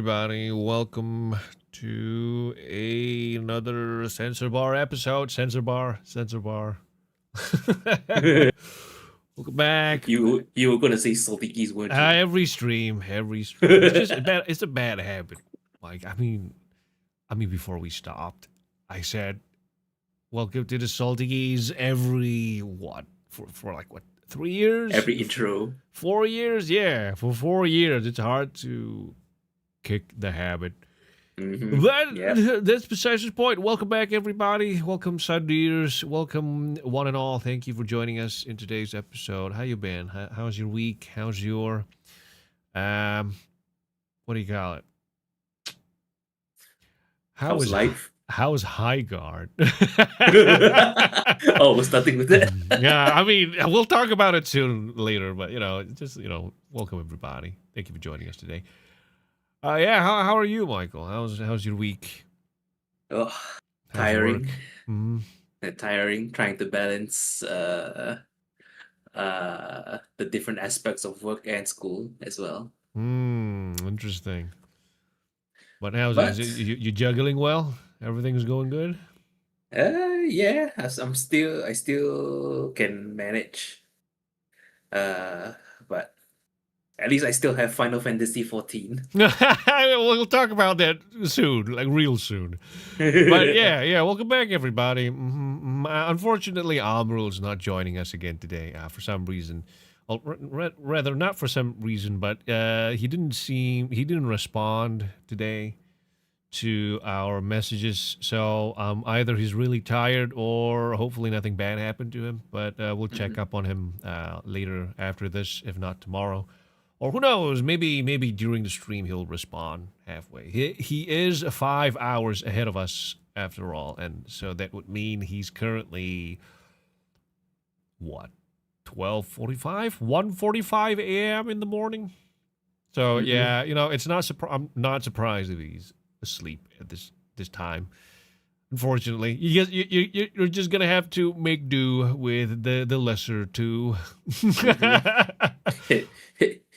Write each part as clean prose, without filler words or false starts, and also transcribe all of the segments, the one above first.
everybody. Welcome to another Censor Bar episode. Censor Bar. Welcome back. You were gonna say salty geese, weren't you? Every stream. It's just bad. It's a bad habit. Like before we stopped, I said, "Welcome to the Salty Geese." Every for like what 3 years? Every intro. 4 years, yeah. For 4 years, it's hard to kick the habit. That's besides the point. Welcome back, everybody. Welcome, Sundeers. Welcome, one and all. Thank you for joining us in today's episode. How you been? How's your week? How's your what do you call it? How's life? How's High Guard? Oh, we're starting with that. Yeah, I mean, we'll talk about it soon later, but welcome everybody. Thank you for joining us today. How are you, Michael? How's your week? Oh, tiring. Mm-hmm. Tiring. Trying to balance the different aspects of work and school as well. Interesting. But how's it? You juggling well? Everything's going good? Yeah. I still can manage. But at least I still have Final Fantasy 14. We'll talk about that soon, like real soon. But yeah. Welcome back, everybody. Unfortunately, Amrul is not joining us again today for some reason. Well, rather not for some reason, but he didn't respond today to our messages. So either he's really tired or hopefully nothing bad happened to him. But we'll check up on him later after this, if not tomorrow. Or who knows, maybe during the stream he'll respond halfway. He is 5 hours ahead of us after all, and so that would mean he's currently, what, 12:45? 1:45 a.m. in the morning? So yeah, it's not I'm not surprised if he's asleep at this time. Unfortunately, you're just gonna have to make do with the lesser two.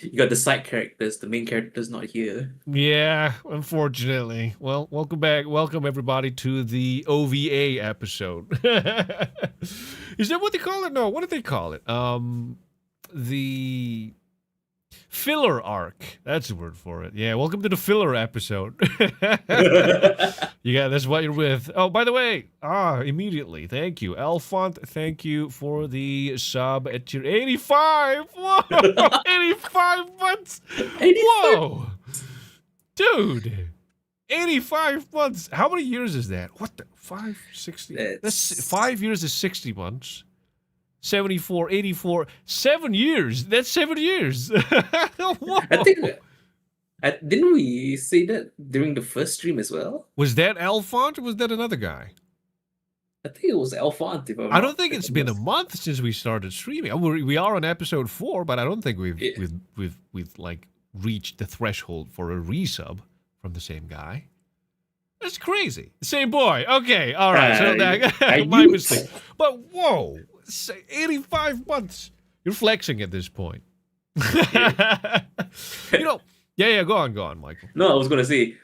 You got the side characters. The main character's not here. Yeah, unfortunately. Well, welcome back. Welcome everybody to the OVA episode. Is that what they call it? No, what did they call it? The filler arc. That's the word for it. Yeah, welcome to the filler episode. Yeah, that's what you're with. Oh, by the way, immediately, thank you. Elfont, thank you for the sub at tier 85. Whoa, 85 months. 85. Whoa. Dude, 85 months. How many years is that? What the, 560? That's 5 years is 60 months. 74, 84, 7 years. That's 7 years. Whoa. I think, didn't we say that during the first stream as well? Was that Elfont or was that another guy? I think it was Elfont. I don't think it's been a month since we started streaming. We are on episode 4, but I don't think we've like reached the threshold for a resub from the same guy. That's crazy. Same boy. Okay, all right. So that my mistake. But whoa. 85 months. You're flexing at this point. Yeah. Go on, Michael. No, I was gonna say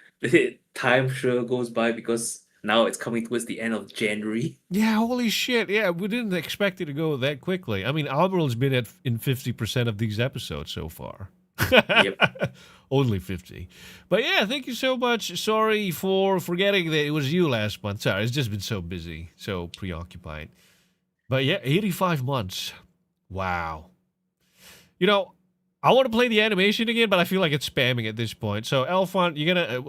time sure goes by because now it's coming towards the end of January. Yeah, holy shit. Yeah, we didn't expect it to go that quickly. I mean, Albert's been in 50% of these episodes so far. Yep. Only 50. But yeah, thank you so much. Sorry for forgetting that it was you last month. Sorry, it's just been so busy, so preoccupied. But yeah, 85 months. Wow. I want to play the animation again, but I feel like it's spamming at this point. So, Elfont, you're gonna,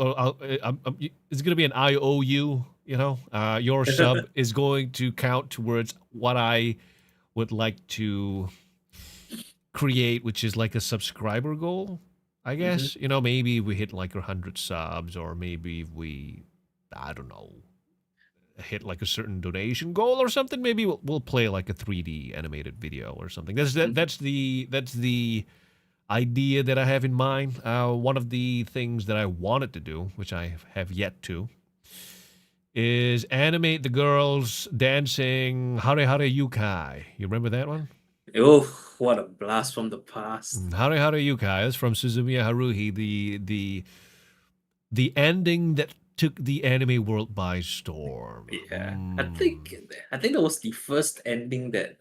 it's gonna be an IOU. Your sub is going to count towards what I would like to create, which is like a subscriber goal, I guess. Maybe we hit like 100 subs, or maybe we, I don't know, hit like a certain donation goal or something. Maybe we'll play like a 3D animated video or something. That's the idea that I have in mind. One of the things that I wanted to do, which I have yet to, is animate the girls dancing Hare Hare Yukai. You remember that one? Oh, what a blast from the past. Hare Hare Yukai. That's from Suzumiya Haruhi, the the ending that took the anime world by storm. Yeah, I think that was the first ending that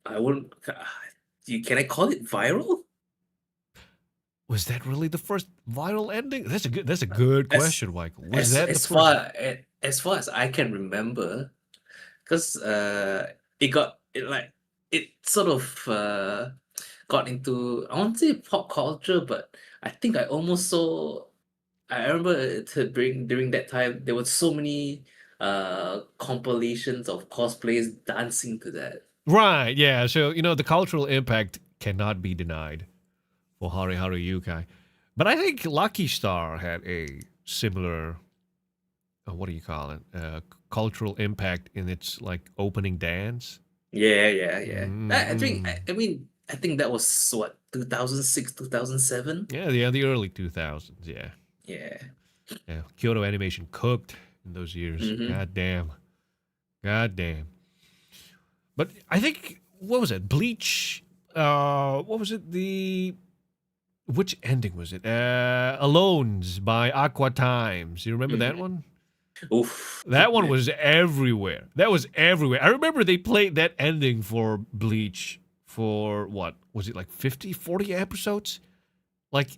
I wouldn't. Can I call it viral? Was that really the first viral ending? That's a good As question, Michael. Was that the as first? far as I can remember, because it got it like it sort of got into, I won't say pop culture, but I think I almost saw. I remember during that time there were so many compilations of cosplays dancing to that. Right, yeah. So, the cultural impact cannot be denied for Hari Hari Yukai. But I think Lucky Star had a similar, what do you call it? Cultural impact in its like opening dance. Yeah, yeah, yeah. Mm-hmm. I think that was what, 2006, 2007. Yeah, the early 2000s, yeah. Yeah. Yeah, Kyoto Animation cooked in those years. Mm-hmm. God damn. God damn. But I think, what was it? Bleach. What was it? Which ending was it? Alones by Aqua Times. You remember that Mm-hmm. one? Oof. That one was everywhere. That was everywhere. I remember they played that ending for Bleach for what? Was it like 50, 40 episodes? Like,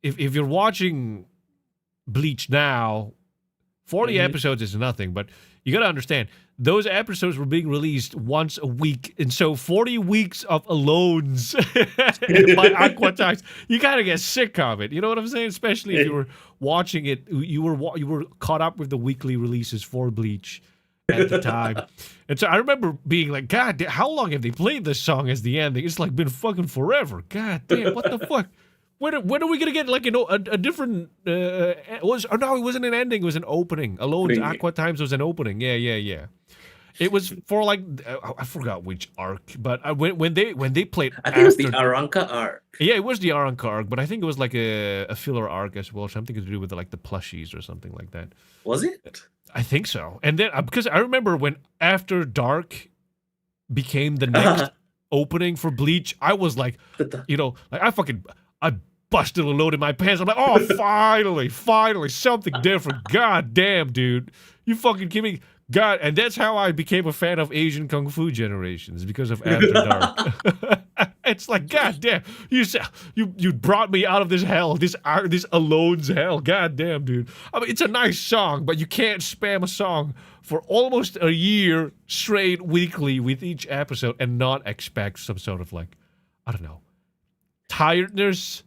if you're watching Bleach now, 40 Mm-hmm. episodes is nothing, but you got to understand, those episodes were being released once a week. And so 40 weeks of alones by Aqua Times, you kind of get sick of it. You know what I'm saying? Especially if you were watching it, you were caught up with the weekly releases for Bleach at the time. And so I remember being like, God, how long have they played this song as the ending? It's like been fucking forever. God damn, what the fuck? When are we gonna get like a different? No, it wasn't an ending. It was an opening. Alone's Bring Aqua Times was an opening. Yeah. It was for like I forgot which arc, but when they played I think it was the after. Aranka arc. Yeah, it was the Aranka arc, but I think it was like a filler arc as well, something to do with like the plushies or something like that. Was it? I think so. And then because I remember when After Dark became the Uh, next opening for Bleach, I was like, like I busted a load in my pants. I'm like, oh, finally, something different. God damn, dude. You fucking kidding me? God, and that's how I became a fan of Asian Kung Fu Generations, because of After Dark. It's like, God damn, you brought me out of this hell, this Alone's hell. God damn, dude. I mean, it's a nice song, but you can't spam a song for almost a year straight weekly with each episode and not expect some sort of like, I don't know, tiredness.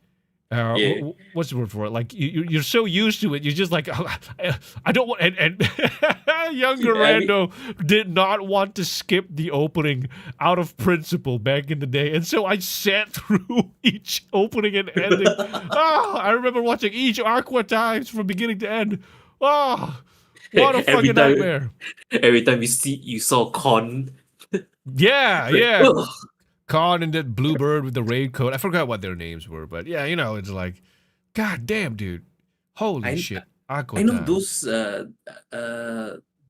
yeah. What's the word for it? Like you're so used to it, you're just like, oh, I don't want. And younger I mean, Rando did not want to skip the opening out of principle back in the day, and so I sat through each opening and ending. Oh, I remember watching each Aqua Times from beginning to end. Oh, what a every fucking time, nightmare! you saw Con, Yeah, it's like, yeah. ugh. Khan and that Bluebird with the raincoat. I forgot what their names were, but yeah, it's like, God damn, dude. Holy I shit. Aqua I know Times.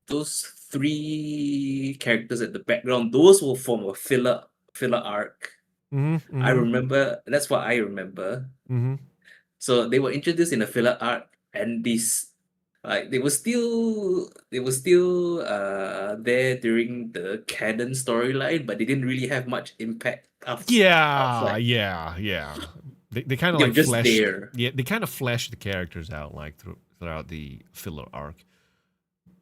those three characters at the background. Those will form a filler arc. Mm-hmm. I Mm-hmm. remember. That's what I remember. Mm-hmm. So they were introduced in a filler arc, and this, like, they were still there during the canon storyline, but they didn't really have much impact Yeah, outside. yeah. They kind of They were like just fleshed. there. Yeah, they kind of fleshed the characters out like throughout the filler arc.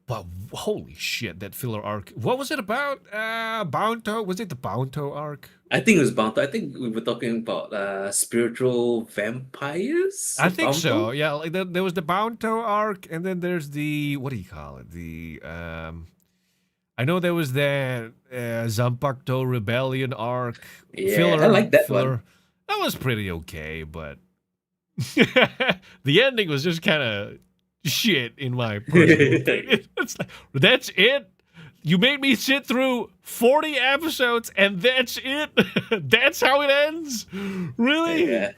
But holy shit, that filler arc. What was it about? Bounto? Was it the Bounto arc? I think it was Bounto. I think we were talking about spiritual vampires. I think so. Bounto. Yeah, like there was the Bounto arc, and then there's the, what do you call it? I know there was the Zanpakuto Rebellion arc Yeah, I filler. like that one. That was pretty okay, but the ending was just kind of shit in my personal opinion. It's like, that's it. You made me sit through 40 episodes, and that's it. That's how it ends. Really? Yeah.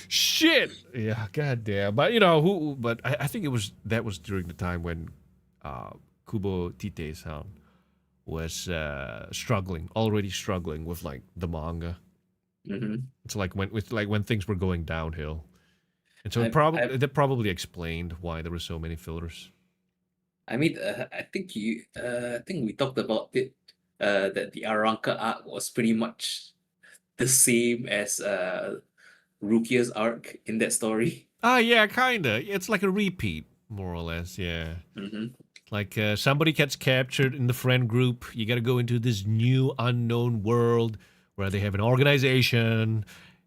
Shit. Yeah. Goddamn. But who? But I think that was during the time when Kubo Tite-san was already struggling with like the manga. Hmm. It's like when things were going downhill. And so I that probably explained why there were so many fillers. I mean, I think we talked about it. That the Aranka arc was pretty much the same as Rukia's arc in that story. Ah, yeah, kinda. It's like a repeat, more or less. Yeah. Mm-hmm. Like somebody gets captured in the friend group. You got to go into this new unknown world where they have an organization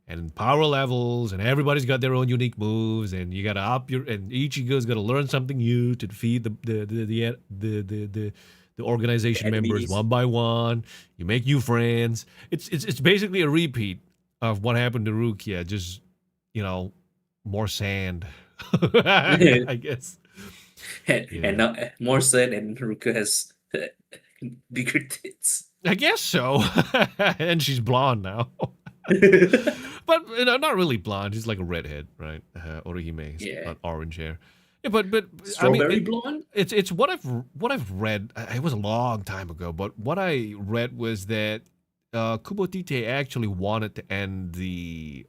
and power levels, and everybody's got their own unique moves, and you got to up your and each ego's got to learn something new to defeat the The organization members enemies. one by one. You make new friends. It's basically a repeat of what happened to Rukia, just you know more sand, I guess. And Yeah. now Morrison and Ruka has bigger tits. I guess so. And she's blonde now. But not really blonde. She's like a redhead, right? Orihime is Yeah. orange hair. Yeah, but I mean, Strawberry blonde? it's what I've read. It was a long time ago, but what I read was that Kubotite actually wanted to end the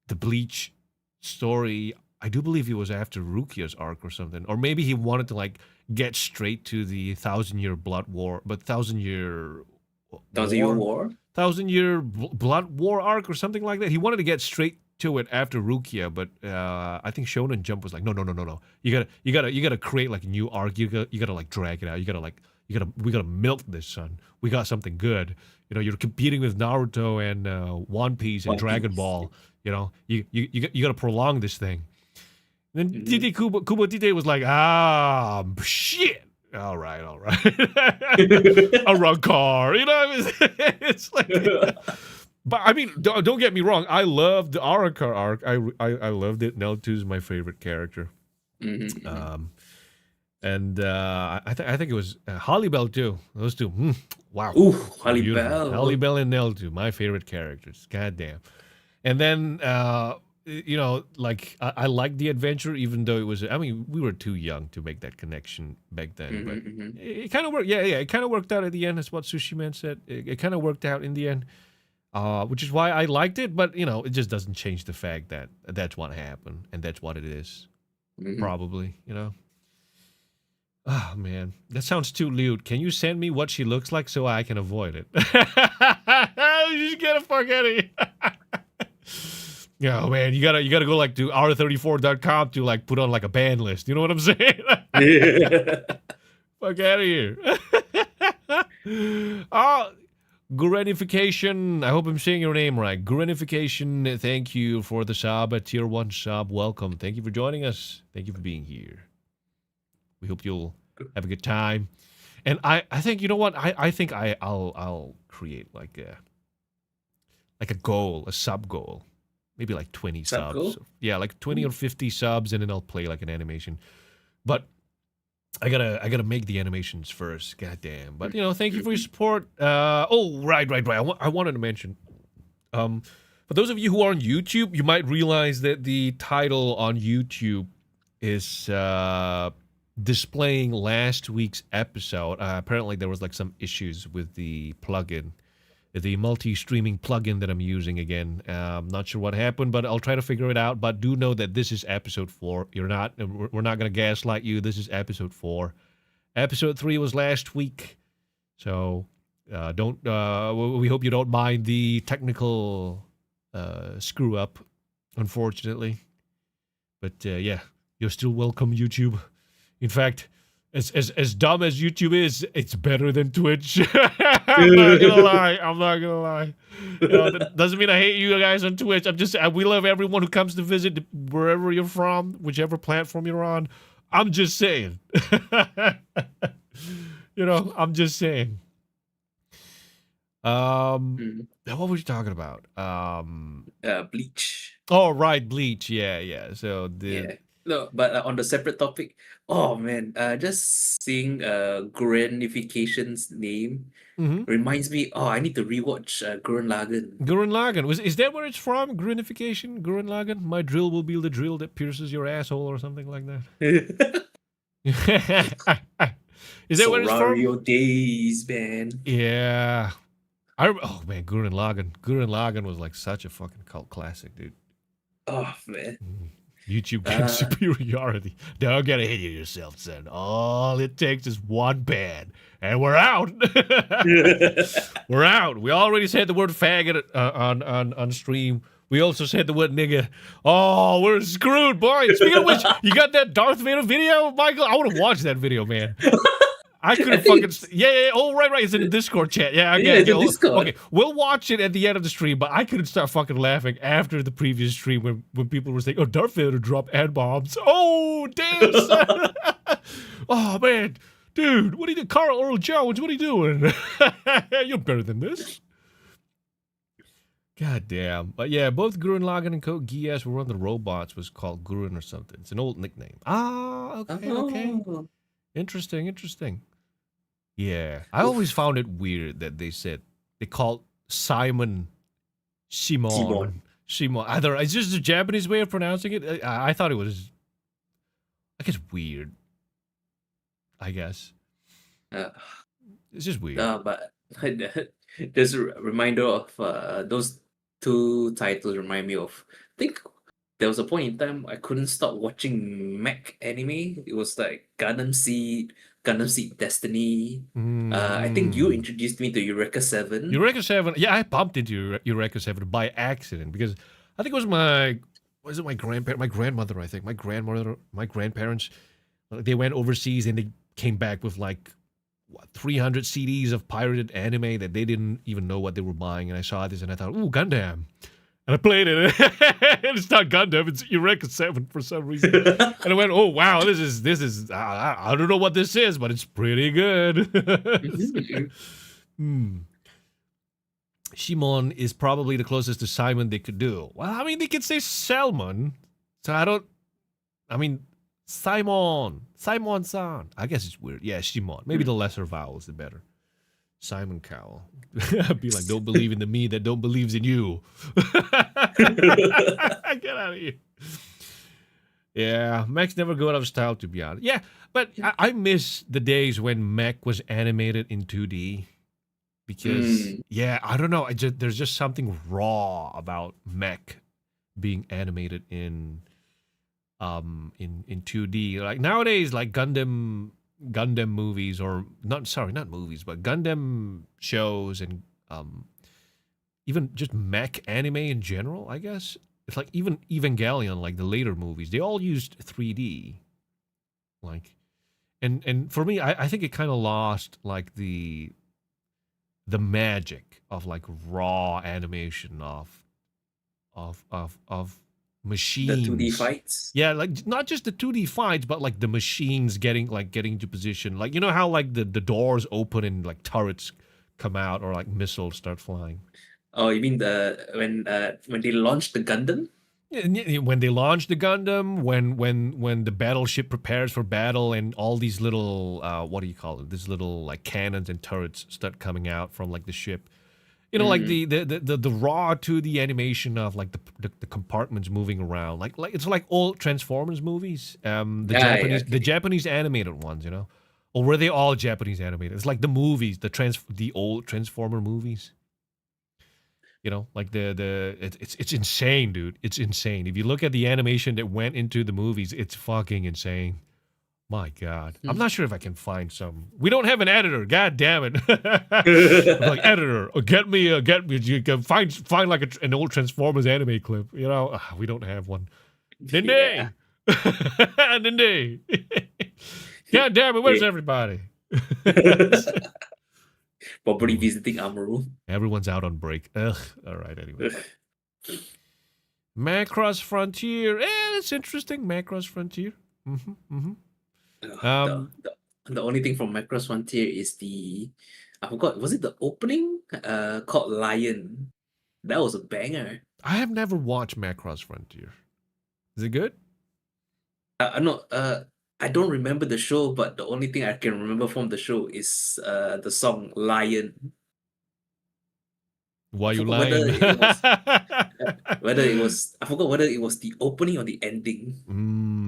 Bleach story. I do believe it was after Rukia's arc or something, or maybe he wanted to like get straight to the 1,000 year blood war, but 1,000 year Thousand Year war, War? 1,000 year blood war arc or something like that. He wanted to get straight to it after Rukia, but I think Shonen Jump was like, no, no, no, no, no. You gotta create like a new arc. You gotta like drag it out. We gotta milk this, son. We got something good. You know, you're competing with Naruto and One Piece and One Dragon Piece. Ball. You know, you gotta prolong this thing. And then Mhm. Kubo Tite was like, shit. All right, all right. A rug car, you know. It's like, but I mean, don't get me wrong. I love the Araka arc. I loved it. Neltu is my favorite character. Mhm, mhm. Um, and I think it was Holly Bell too. Those two, wow, Ooh, Halle beautiful. Holly Bell. Bell and Neltu, my favorite characters. Goddamn. And then you know, like I liked the adventure, even though it was. I mean, we were too young to make that connection back then, but Mhm, mhm. it kind of worked. Yeah, yeah, it kind of worked out at the end. That's what Sushi Man said. It kind of worked out in the end, which is why I liked it. But you know, it just doesn't change the fact that that's what happened and that's what it is. Mhm. Probably, you know. Oh man, that sounds too lewd. Can you send me what she looks like so I can avoid it? You just get the fuck out of here. Yeah, man, you gotta go like to r34.com to like put on like a ban list. You know what I'm saying? Fuck out of here. Oh, Gurenification. I hope I'm saying your name right. Gurenification, thank you for the sub, a tier 1 sub. Welcome. Thank you for joining us. Thank you for being here. We hope you'll have a good time. And I think you know what? I think I'll create like a goal, a sub goal. Maybe like 20 What's up, subs. cool? Yeah, like 20 or 50 subs, and then I'll play like an animation. But I gotta make the animations first. Goddamn. But you know, thank you for your Mhm. support. Oh, right. I wanted to mention. For those of you who are on YouTube, you might realize that the title on YouTube is displaying last week's episode. Apparently, there was like some issues with the multi-streaming plugin that I'm using again. Not sure what happened, but I'll try to figure it out. But do know that this is episode 4. We're not gonna gaslight you. This is episode 4. Episode 3 was last week, so don't. We hope you don't mind the technical screw up, unfortunately. But yeah, you're still welcome, YouTube. In fact, as dumb as YouTube is, it's better than Twitch. I'm not gonna lie. I'm not gonna lie. You know, that doesn't mean I hate you guys on Twitch. I'm just we love everyone who comes to visit wherever you're from, whichever platform you're on. I'm just saying. You know, I'm just saying. Mhm. What were you talking about? Bleach. Oh, right, Bleach. Yeah, yeah. So the Yeah. No, but on the separate topic, oh man, just seeing Granification's name mm-hmm. reminds me, oh, I need to rewatch Gurren Lagann. Gurren Lagann. Is that where it's from? Grunification? Gurren Lagann? My drill will be the drill that pierces your asshole or something like that. Is that where it's from? Sorario days, man. Yeah. Oh man, Gurren Lagann. Gurren Lagann was like such a fucking cult classic, dude. Oh man. YouTube game Uh, superiority. Don't get ahead of yourself, son. All it takes is one ban, and we're out. We're out. We already said the word faggot on stream. We also said the word nigga. Oh, we're screwed, boy. Speaking of which, you got that Darth Vader video, Michael? I want to watch that video, man. I I couldn't think fucking. it's Yeah. Oh, right. It's in the Discord chat. Yeah, I yeah, get it's it. a Discord. Okay, we'll watch it at the end of the stream, but I couldn't stop fucking laughing after the previous stream when people were saying, "Oh, Darth Vader dropped ad bombs." Oh, damn, son. Oh man, dude, what are you doing, Carl Earl Jones? What are you doing? You're better than this. God damn. But yeah, both Gurren Lagann and Code Geass were one of the robots was called Gurren or something. It's an old nickname. Ah, okay. Oh. Interesting. Yeah. I always found it weird that they called Simon Simon. Shimon. Either it's just a Japanese way of pronouncing it. I thought it was I guess weird. I guess. Uh, It's just weird. but just a reminder of those two titles remind me of. I think there was a point in time I couldn't stop watching mech anime. It was like Gundam Seed Destiny. I think you Mm. introduced me to Eureka 7. Eureka 7. Yeah, I bumped into Eureka 7 by accident because I think it was my grandparent, my grandmother, I think. My grandmother, my grandparents, they went overseas and they came back with like 300 CDs of pirated anime that they didn't even know what they were buying. And I saw this and I thought, ooh, Gundam. And I played it. And it's not Gundam, it's Eureka 7 for some reason. And I went, oh, wow, this is, I don't know what this is, but it's pretty good. Hmm. Shimon is probably the closest to Simon they could do. Well, I mean, they could say Salmon. So I mean, Simon-san. I guess it's weird. Yeah, Shimon. Maybe the lesser vowel is the better. Simon Cowell. I'd be like, don't believe in the me that don't believes in you. Get out of here. Yeah, mech's never go out of style, to be honest. Yeah, but I miss the days when mech was animated in 2D. Because, yeah, I don't know. There's just something raw about mech being animated in 2D. Like nowadays, like Gundam movies or not movies, but Gundam shows and even just mech anime in general, I guess. It's like even Evangelion, like the later movies, they all used 3D. Like and for me, I think it kind of lost like the magic of like raw animation of machines. The 2D fights. Yeah, like not just the 2D fights, but like the machines getting into position. Like you know how like the doors open and like turrets come out or like missiles start flying. Oh, you mean when they launched the Gundam? When they launch the Gundam, when the battleship prepares for battle, and all these little what do you call it? These little like cannons and turrets start coming out from like the ship. You know, like the raw 2D animation of like the compartments moving around, like it's like old Transformers movies. The Japanese animated ones, you know, or were they all Japanese animated? It's like the movies, the old Transformer movies. You know, like it's insane, dude. It's insane. If you look at the animation that went into the movies, it's fucking insane. My God, I'm not sure if I can find some. We don't have an editor. God damn it! I'm like editor, get me. You can find like an old Transformers anime clip. You know, we don't have one. Dinde, Dinde. God damn it! Where's everybody? Probably visiting Amaru. Everyone's out on break. Ugh. All right. Anyway. Macross Frontier. That's interesting. Macross Frontier. The only thing from Macross Frontier is I forgot, was it the opening? Called Lion. That was a banger. I have never watched Macross Frontier. Is it good? No, I don't remember the show, but the only thing I can remember from the show is the song Lion. Why you forgot lying? I forgot whether it was the opening or the ending.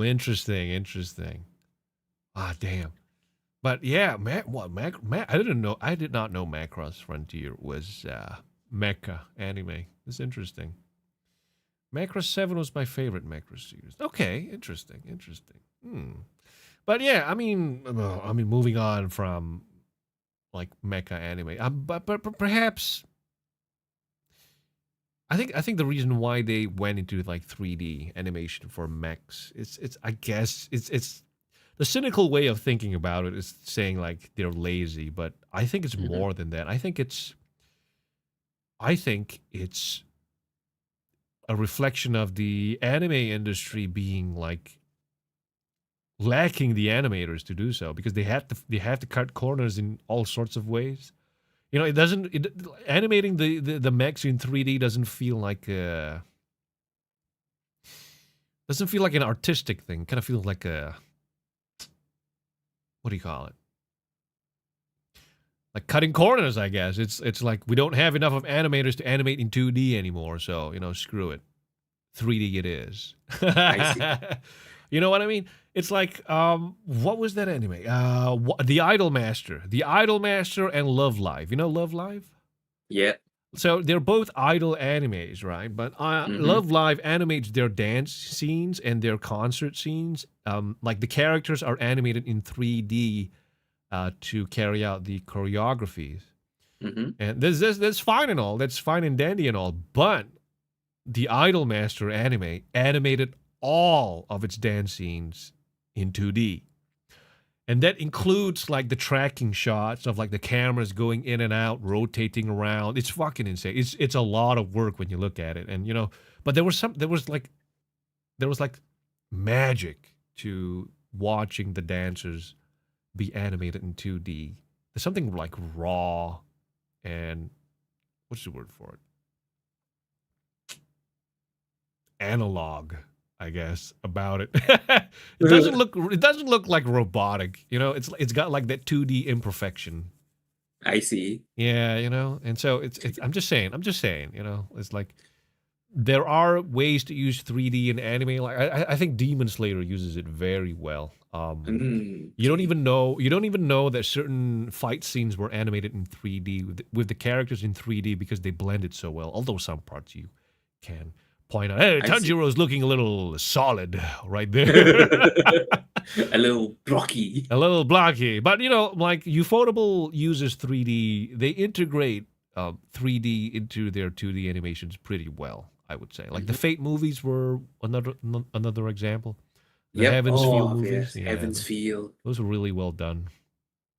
Interesting. Ah, damn. But yeah, I did not know Macross Frontier was mecha anime. It's interesting. Macross 7 was my favorite Macross series. Okay, interesting, interesting. But yeah, I mean, moving on from like mecha anime, but perhaps I think the reason why they went into like 3D animation for mechs, it's I guess it's the cynical way of thinking about it is saying like they're lazy, but I think it's Mhm. more than that. I think it's a reflection of the anime industry being like lacking the animators to do so because they have to cut corners in all sorts of ways. It doesn't animating the mechs in 3D doesn't feel like an artistic thing. Kind of feels like a, what do you call it? Like cutting corners, I guess. It's like we don't have enough of animators to animate in 2D anymore, so screw it. 3D it is. I see. You know what I mean? It's like what was that anime? The Idol Master and Love Live. You know Love Live? Yeah. So they're both idol animes, right? But Mm-hmm. Love Live animates their dance scenes and their concert scenes. Like the characters are animated in 3D to carry out the choreographies. Mm-hmm. And that's fine and all. That's fine and dandy and all. But the Idolmaster anime animated all of its dance scenes in 2D. And that includes like the tracking shots of like the cameras going in and out, rotating around. It's fucking insane. It's a lot of work when you look at it. And but there was like magic to watching the dancers be animated in 2D. There's something like raw and what's the word for it? Analog, I guess, about it. It doesn't look like robotic. It's got like that 2D imperfection. I see. Yeah, and so it's I'm just saying, it's like there are ways to use 3D in anime. Like I think Demon Slayer uses it very well. Okay. You don't even know that certain fight scenes were animated in 3D with the characters in 3D because they blended so well. Although some parts you can point out, hey, I see. Tanjiro's looking a little solid right there. A little blocky. A little blocky. But like Ufotable uses 3D. They integrate 3D into their 2D animations pretty well, I would say. Like the Mhm. Fate movies were another example. The Yep. Heaven's Feel Oh, movies, yes. yeah, Heaven's Feel. those were really well done.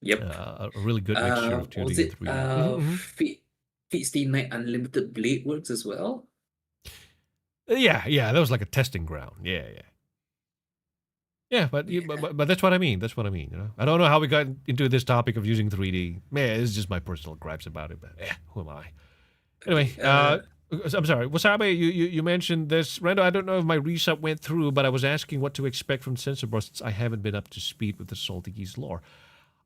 Yep. A really good mixture of Was 2D and it 3D. Mhm. Fate Stay Night Unlimited Blade Works as well? Yeah, that was like a testing ground. Yeah, but, Yeah. but that's what I mean. That's what I mean. I don't know how we got into this topic of using 3D. Man, it's just my personal gripes about it. But who am I? Anyway, Okay. I'm sorry, Wasabi. You mentioned this, Rando. I don't know if my resub went through, but I was asking what to expect from CensorBar since I haven't been up to speed with the Salty Geese lore.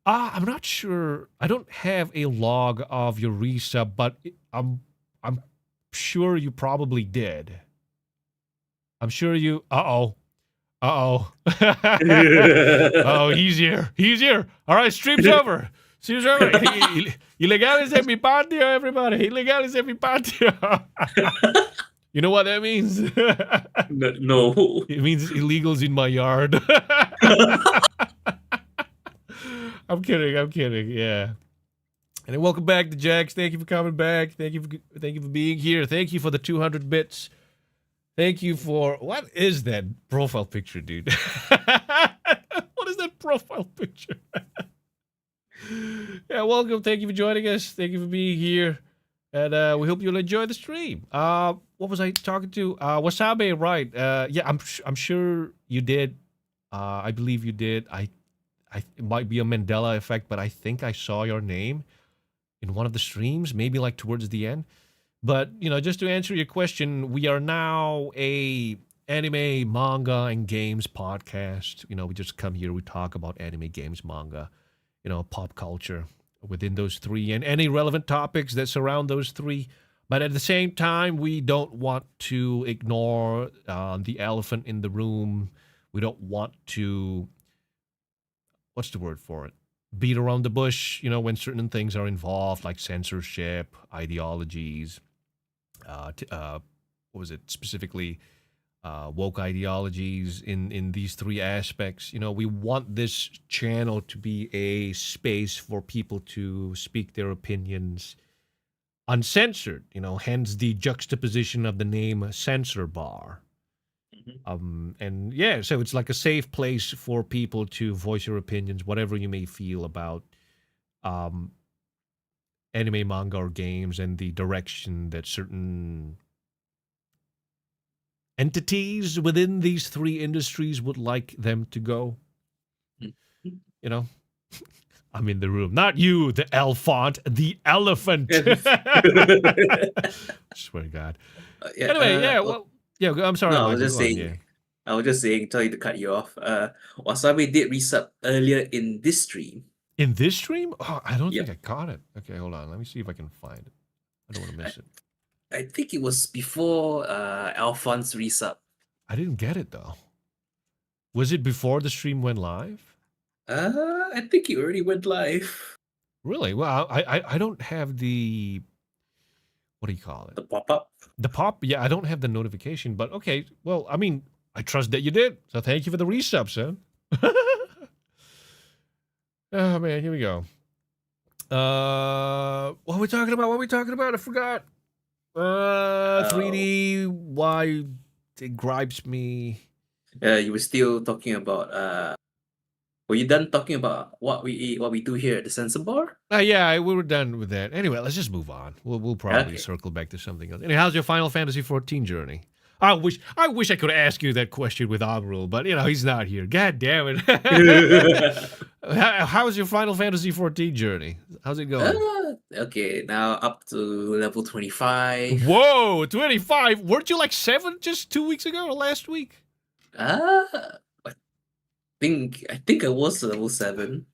I'm not sure. I don't have a log of your resub, but I'm sure you probably did. I'm sure you. Uh oh. He's here. He's here. All right, stream's over. Stream's over. Ilegales en mi patio, everybody. Ilegales en mi patio. You know what that means? No. It means illegals in my yard. I'm kidding. I'm kidding. Yeah. And then welcome back to Jax. Thank you for coming back. Thank you for being here. Thank you for the 200 bits. Thank you for what is that profile picture, dude? What is that profile picture? Yeah, welcome. Thank you for joining us. Thank you for being here, and we hope you'll enjoy the stream. What was I talking to? Wasabi, right? Yeah, I'm sure you did. I believe you did. It might be a Mandela effect, but I think I saw your name in one of the streams, maybe like towards the end. But just to answer your question, we are now a anime, manga, and games podcast. We just come here, we talk about anime, games, manga, pop culture within those three, and any relevant topics that surround those three. But at the same time, we don't want to ignore the elephant in the room. We don't want to, what's the word for it? Beat around the bush, when certain things are involved, like censorship, ideologies, uh, t- uh, what was it specifically, woke ideologies in these three aspects. We want this channel to be a space for people to speak their opinions uncensored. Hence the juxtaposition of the name Censor Bar. And yeah, so it's like a safe place for people to voice your opinions, whatever you may feel about um, anime, manga, or games, and the direction that certain entities within these three industries would like them to go. Mhm. You know, I'm in the room, not you, the elephant, the elephant. Swear to God. Yeah. Anyway, yeah, Well, well, yeah. I'm sorry, no, I was Michael. just Go on. saying. Yeah. I was just saying. Sorry to cut you off. Wasabi did resub earlier in this stream. In this stream? Oh, I don't think Yep. I caught it. Okay, hold on. Let me see if I can find it. I don't want to I, miss it. I think it was before Alphonse resub. I didn't get it though. Was it before the stream went live? I think it already went live. Really? Well, I don't have the, what do you call it? The pop up. The pop? Yeah, I don't have the notification, but okay. Well, I mean, I trust that you did. So thank you for the resub, son. Oh man, here we go. What are we talking about? What are we talking about? I forgot. 3D. Why it gripes me. You were still talking about were you done talking about what we do here at the Sensor Bar? Yeah, we were done with that. Anyway, let's just move on. We'll probably Okay. circle back to something else. Anyway, how's your Final Fantasy 14 journey? I wish I could ask you that question with Amrul, but he's not here. God damn it. How's your Final Fantasy 14 journey? How's it going? Okay, now up to level 25. Whoa, 25. Weren't you like 7 just 2 weeks ago or last week? I think I was level 7.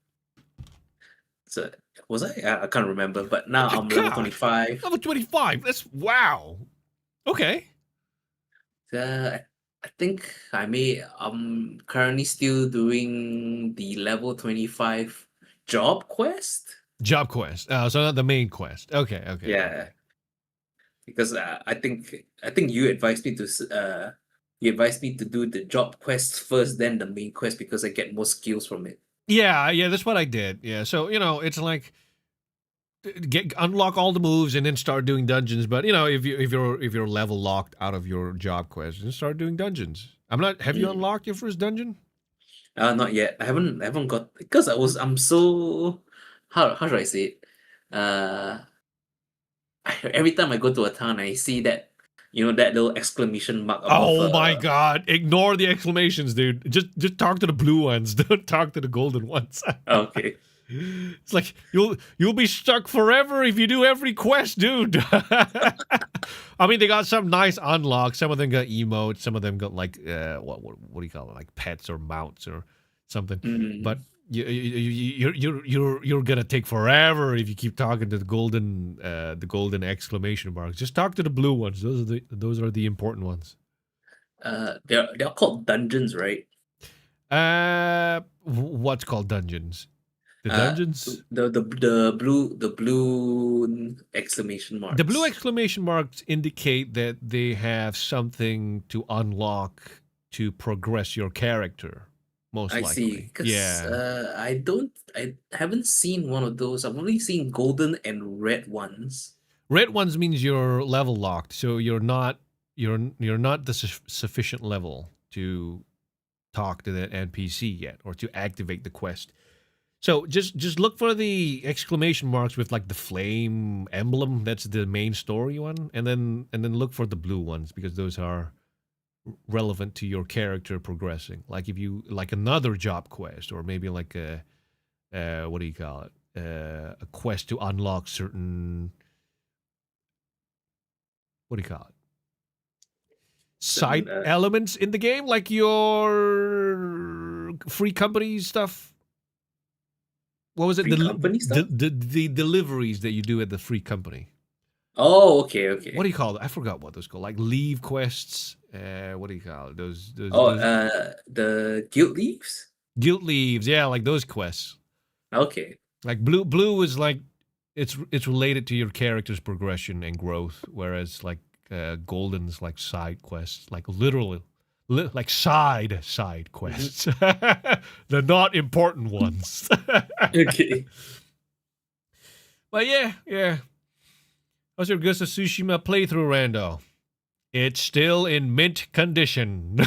So was I? I can't remember, but now Oh my I'm level God. 25. Level 25. That's wow. Okay. I think I'm currently still doing the level 25 job quest. Job quest. So not the main quest. Okay. Yeah, Okay. because I think you advised me to do the job quest first, then the main quest, because I get more skills from it. Yeah, that's what I did. Yeah, so it's like unlock all the moves and then start doing dungeons. But if you're level locked out of your job quest, then start doing dungeons. I'm not. Have you unlocked your first dungeon? Not yet. I haven't got, because I'm so, how should I say it? Every time I go to a town, I see that that little exclamation mark above. Oh my God! Ignore the exclamations, dude. Just talk to the blue ones. Don't talk to the golden ones. Okay. It's like you'll be stuck forever if you do every quest, dude. I mean, they got some nice unlocks. Some of them got emotes. Some of them got like what do you call it? Like pets or mounts or something. But you're gonna take forever if you keep talking to the golden exclamation marks. Just talk to the blue ones. Those are the important ones. They're called dungeons, right? What's called dungeons? The dungeons? The blue exclamation marks. The blue exclamation marks indicate that they have something to unlock to progress your character. Most likely. I see. Because Yeah. I haven't seen one of those. I've only seen golden and red ones. Red ones means you're level locked, so you're not the sufficient level to talk to that NPC yet or to activate the quest. So just look for the exclamation marks with like the flame emblem. That's the main story one, and then look for the blue ones because those are relevant to your character progressing. Like if you like another job quest or maybe like a what do you call it? A quest to unlock certain, what do you call it? Side elements in the game, like your free company stuff. What was it? Free company stuff? The deliveries that you do at the free company. Oh, okay. What do you call it? I forgot what those called. Like leave quests. What do you call it? Those the guild leaves? Guild leaves. Yeah, like those quests. Okay. Like blue is like it's related to your character's progression and growth, whereas like Golden's like side quests, like literally, like side Mhm. quests, the not important ones. Okay. But yeah. How's your Ghost of Tsushima playthrough, Rando? It's still in mint condition. But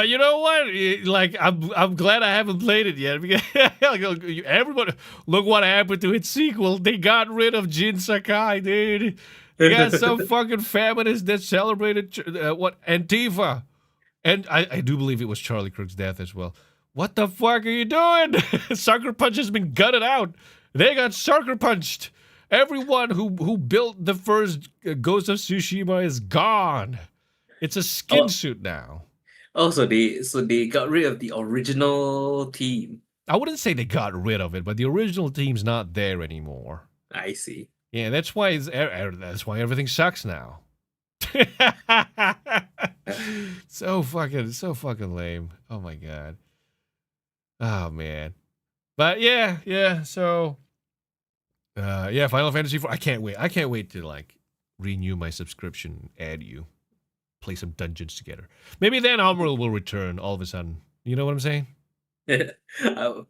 you know what? Like I'm glad I haven't played it yet because everybody look what happened to its sequel. They got rid of Jin Sakai, dude. They got some fucking feminist that celebrated what Antifa, and I do believe it was Charlie Kirk's death as well. What the fuck are you doing? Sucker Punch has been gutted out. They got sucker punched. Everyone who built the first Ghost of Tsushima is gone. It's a skin Oh, suit now. so they got rid of the original team. I wouldn't say they got rid of it, but the original team's not there anymore. I see. Yeah, that's why that's why everything sucks now. so fucking lame. Oh my god. Oh man. But yeah. So yeah, Final Fantasy 4. I can't wait. I can't wait to like renew my subscription, add you, play some dungeons together. Maybe then Amril will return all of a sudden. You know what I'm saying? I,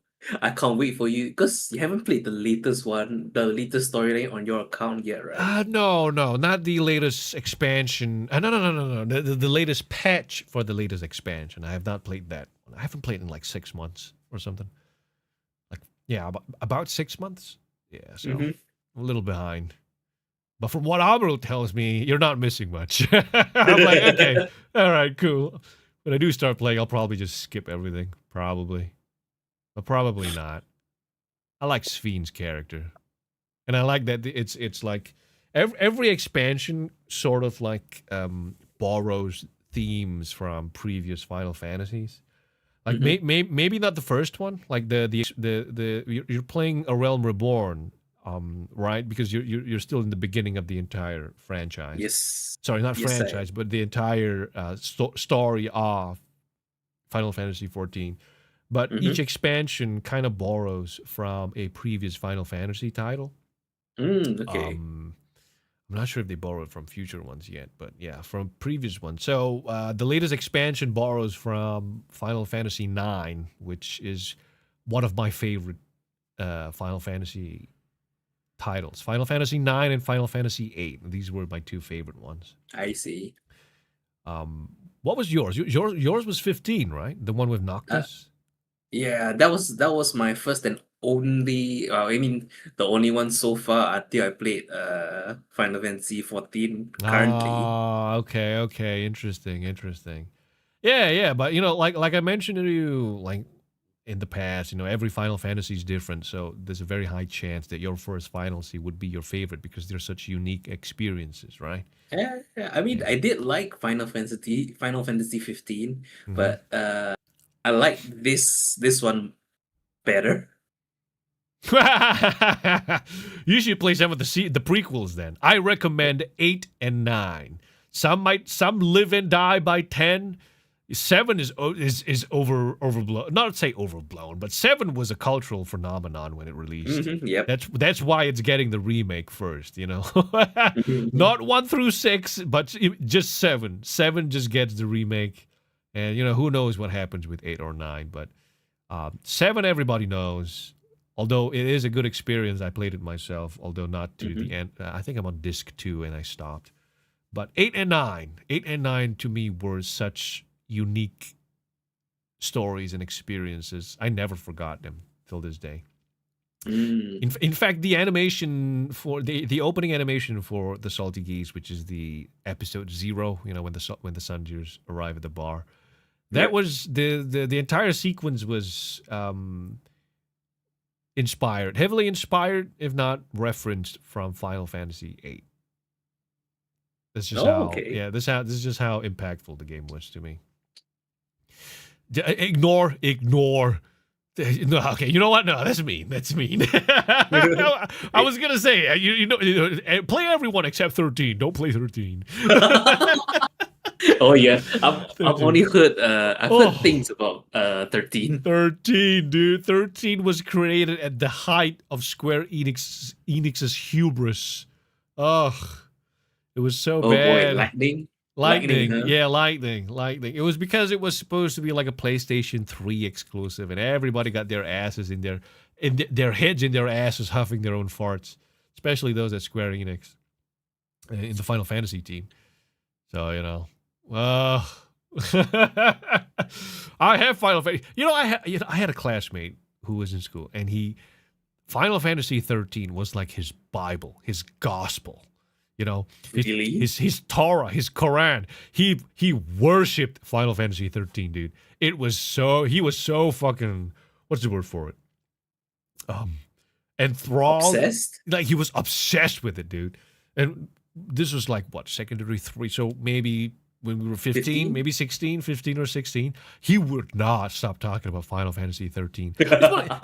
I can't wait for you because you haven't played the latest one, the latest storyline on your account yet, right? No, not the latest expansion. No. The latest patch for the latest expansion. I have not played that. I haven't played in like 6 months or something. Like yeah, about 6 months. Yeah, so Mm-hmm. I'm a little behind. But from what Amro tells me, you're not missing much. I'm like, okay, all right, cool. When I do start playing, I'll probably just skip everything. Probably. But probably not. I like Sven's character. And I like that it's like every expansion sort of like borrows themes from previous Final Fantasies. Like Mm-hmm. maybe not the first one. Like you're playing A Realm Reborn, right? Because you're still in the beginning of the entire franchise. Yes. Sorry, not Yes, I. franchise, but the entire story of Final Fantasy 14. But each Mm-hmm. expansion kind of borrows from a previous Final Fantasy title. Okay. Um, I'm not sure if they borrowed from future ones yet, but yeah, from previous ones. So the latest expansion borrows from Final Fantasy IX, which is one of my favorite Final Fantasy titles. Final Fantasy IX and Final Fantasy VIII. These were my two favorite ones. I see. What was yours? Yours was 15, right? The one with Uh, Noctis. yeah, that was my first and only. I mean, the only one so far until I played Final Fantasy 14 currently. Ah, okay, interesting. Yeah, but like I mentioned to you, like in the past, every Final Fantasy is different, so there's a very high chance that your first Final Fantasy would be your favorite because they're such unique experiences, right? Yeah, I mean, Yeah. I did like Final Fantasy 15, hmm but I like this one better. you should play some of the prequels then. I recommend 8 and 9. Some live and die by 10. 7 is overblown. Not say overblown, but 7 was a cultural phenomenon when it released. Yep. That's why it's getting the remake first, Mhm. Not 1 through 6, but just 7. 7 just gets the remake. And who knows what happens with 8 or 9, but 7 everybody knows. Although it is a good experience, I played it myself. Although not to the Mhm. end. I think I'm on disc 2 and I stopped. But 8 and 9 to me were such unique stories and experiences. I never forgot them till this day. Mm. In fact, the animation for the opening animation for the Salty Geese, which is the episode 0, when the Sundeers arrive at the bar, that Yep. was the entire sequence was heavily inspired, if not referenced from Final Fantasy VIII. That's just Oh, how, okay. yeah, this is just how impactful the game was to me. Ignore. No, okay, you know what? No, that's mean. That's mean. I was gonna say, play everyone except 13. Don't play 13. Oh yeah, I've 13. only heard I've heard Oh, things about 13. 13, dude. 13 was created at the height of Square Enix's hubris. Ugh. It was so Oh boy, bad. lightning, Lightning, huh? yeah, lightning. It was because it was supposed to be like a PlayStation 3 exclusive, and everybody got their asses in their heads in their asses, huffing their own farts, especially those at Square Enix in the Final Fantasy team. So uh, I have Final Fantasy. I had a classmate who was in school, and Final Fantasy 13 was like his Bible, his gospel. Really? His Torah, his Quran. He worshipped Final Fantasy 13, dude. He was so fucking, what's the word for it? Enthralled. Obsessed? Like he was obsessed with it, dude. And this was like what, secondary 3, so maybe when we were 15, 15? maybe 16, 15 or 16, he would not stop talking about Final Fantasy 13.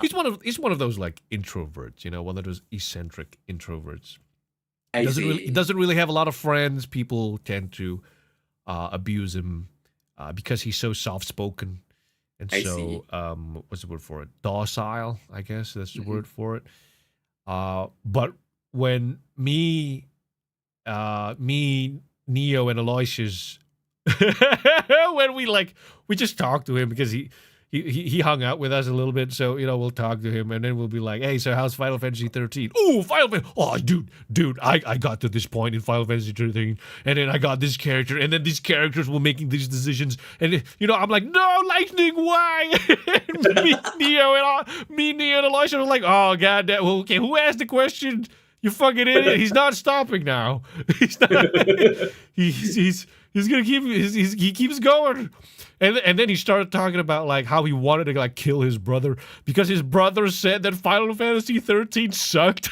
He's one of those like introverts, one of those eccentric introverts. I He see. doesn't really have a lot of friends. People tend to abuse him because he's so soft-spoken and I so see. what's the word for it? Docile, I guess that's the word for it. But when Neo, and Aloysius, when we just talked to him because he hung out with us a little bit, so we'll talk to him and then we'll be like, hey, so how's Final Fantasy 13? Oh, dude, I got to this point in Final Fantasy 13 and then I got this character and then these characters were making these decisions and I'm like, no, lightning, why? Neo and Elisha were like, oh god, well, okay, who asked the question? You fucking idiot. He's not stopping now. He's not, he's gonna he keeps going. And then he started talking about like how he wanted to like kill his brother because his brother said that Final Fantasy 13 sucked.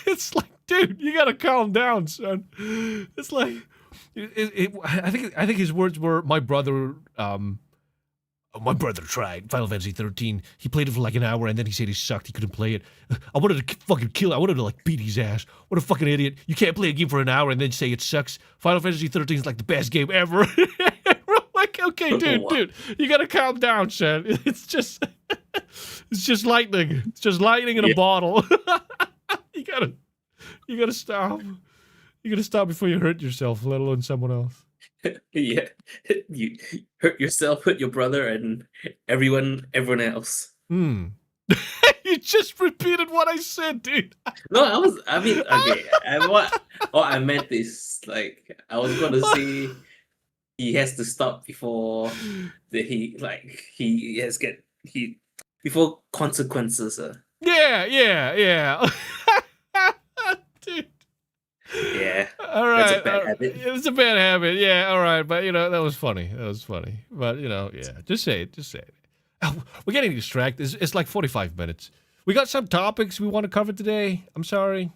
It's like, dude, you gotta calm down, son. It's like, I think his words were, my brother tried Final Fantasy 13. He played it for like an hour and then he said he sucked. He couldn't play it. I wanted to fucking kill him. I wanted to like beat his ass. What a fucking idiot. You can't play a game for an hour and then say it sucks. Final Fantasy 13 is like the best game ever. We're like, okay, dude, you gotta calm down, son. It's just lightning. It's just lightning in a bottle. You gotta stop. You gotta stop before you hurt yourself, let alone someone else. Yeah, you hurt yourself, hurt your brother, and everyone else. You just repeated what I said, dude. No, okay. What I meant is like I was gonna say he has to stop before before consequences. Yeah. Dude. Yeah. All right. That's a bad habit. It's a bad habit. Yeah. All right. But that was funny. But yeah. Just say it. Oh, we're getting distracted. It's like 45 minutes. We got some topics we want to cover today. I'm sorry.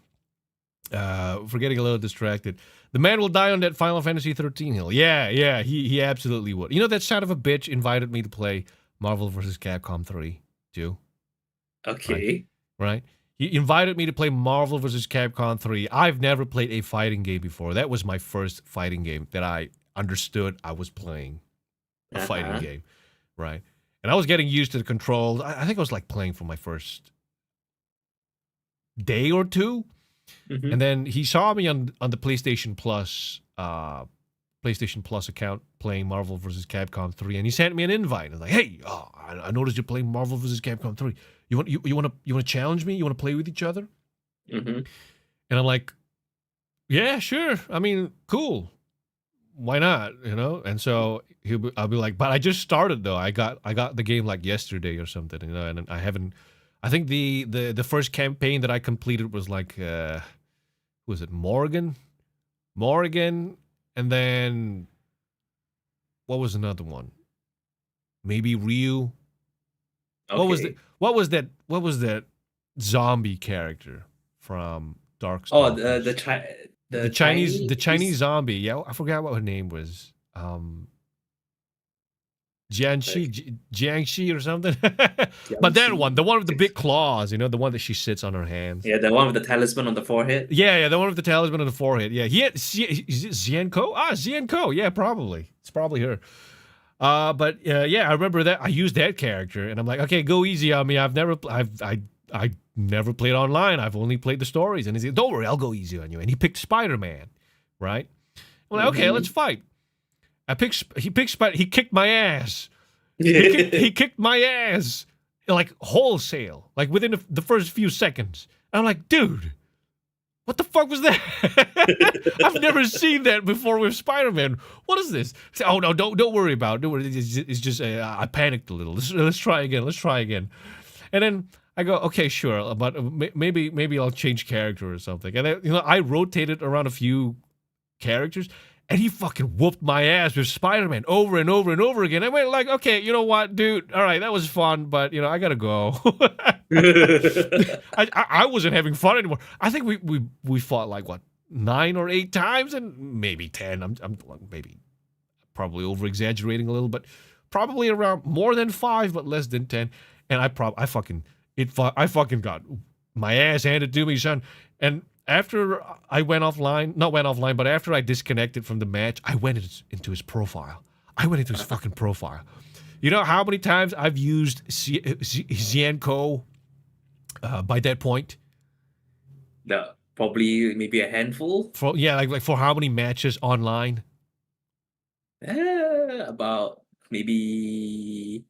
For getting a little distracted. The man will die on that Final Fantasy 13 hill. Yeah. He absolutely would. That son of a bitch invited me to play Marvel vs. Capcom 3 too. Okay. Right? He invited me to play Marvel vs. Capcom 3. I've never played a fighting game before. That was my first fighting game that I understood I was playing a fighting game, right? And I was getting used to the controls. I think I was like playing for my first day or two. Mm-hmm. And then he saw me on the PlayStation Plus account playing Marvel vs. Capcom 3, and he sent me an invite. I was like, hey, I noticed you're playing Marvel vs. Capcom 3. You want to challenge me? You want to play with each other? Mm-hmm. And I'm like, yeah, sure. I mean, cool. Why not? And so I'll be like, but I just started though. I got the game like yesterday or something. And I haven't. I think the first campaign that I completed was like, who was it? Morgan, and then what was another one? Maybe Ryu. Okay. What was that zombie character from Darkstalkers? Oh, the Chinese zombie. Yeah, I forgot what her name was. Jiangxi or something. But that one, the one with the big claws, the one that she sits on her hands. Yeah, the one with the talisman on the forehead. Yeah, the one with the talisman on the forehead. Yeah, is it Xianko? Xianko. Yeah, probably. It's probably her. But yeah, I remember that. I used that character, and I'm like, okay, go easy on me. I never played online. I've only played the stories. And he said, don't worry, I'll go easy on you. And he picked Spider-Man, right? I'm like, okay, let's fight. He kicked my ass. He kicked my ass like wholesale, like within the first few seconds. And I'm like, dude, what the fuck was that? I've never seen that before with Spider-Man. What is this? Oh no, don't worry about it. Don't worry. It's just I panicked a little. Let's try again. Let's try again. And then I go, okay, sure, but maybe I'll change character or something. And then, I rotated around a few characters. And he fucking whooped my ass with Spider-Man over and over and over again. I went like, okay, you know what, dude? All right, that was fun, but I gotta go. I wasn't having fun anymore. I think we fought like what 9 or 8 times, and maybe 10. I'm maybe probably over exaggerating a little, but probably around more than 5, but less than 10. And I fucking got my ass handed to me, son. And after I but after I disconnected from the match, I went into his profile. I went into his fucking profile. You know how many times I've used Zienko by that point? No, probably maybe a handful. Like for how many matches online? About maybe.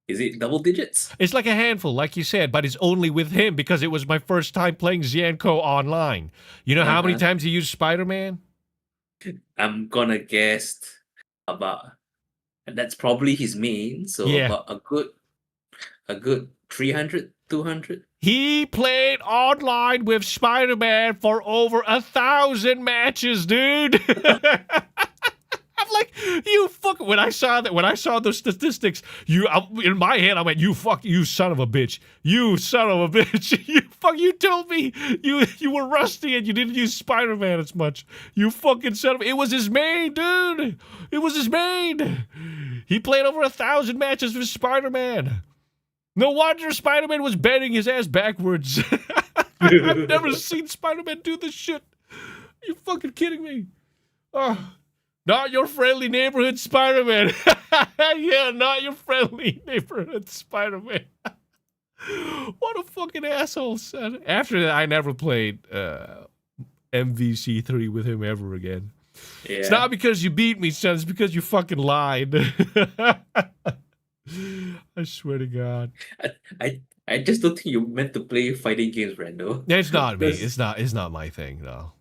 Is it double digits? It's like a handful, like you said, but it's only with him because it was my first time playing Zienko online. You know how many times he used Spider-Man? I'm gonna guess about, and that's probably his main, so about a good 300, 200. He played online with Spider-Man for over 1,000 matches, dude. I'm like, you fuck. When I saw those statistics, in my head, I went, you son of a bitch. You son of a bitch. You told me you were rusty and you didn't use Spider-Man as much. You fucking son of a. It was his main, dude. It was his main. He played over 1,000 matches with Spider-Man. No wonder Spider-Man was bending his ass backwards. I've never seen Spider-Man do this shit. Are you fucking kidding me? Oh. Not your friendly neighborhood Spider-Man. Yeah, not your friendly neighborhood Spider-Man. What a fucking asshole, son. After that, I never played MVC3 with him ever again. Yeah. It's not because you beat me, son. It's because you fucking lied. I swear to God. I just don't think you meant to play fighting games, Brando. Yeah, it's not me. It's not my thing, though.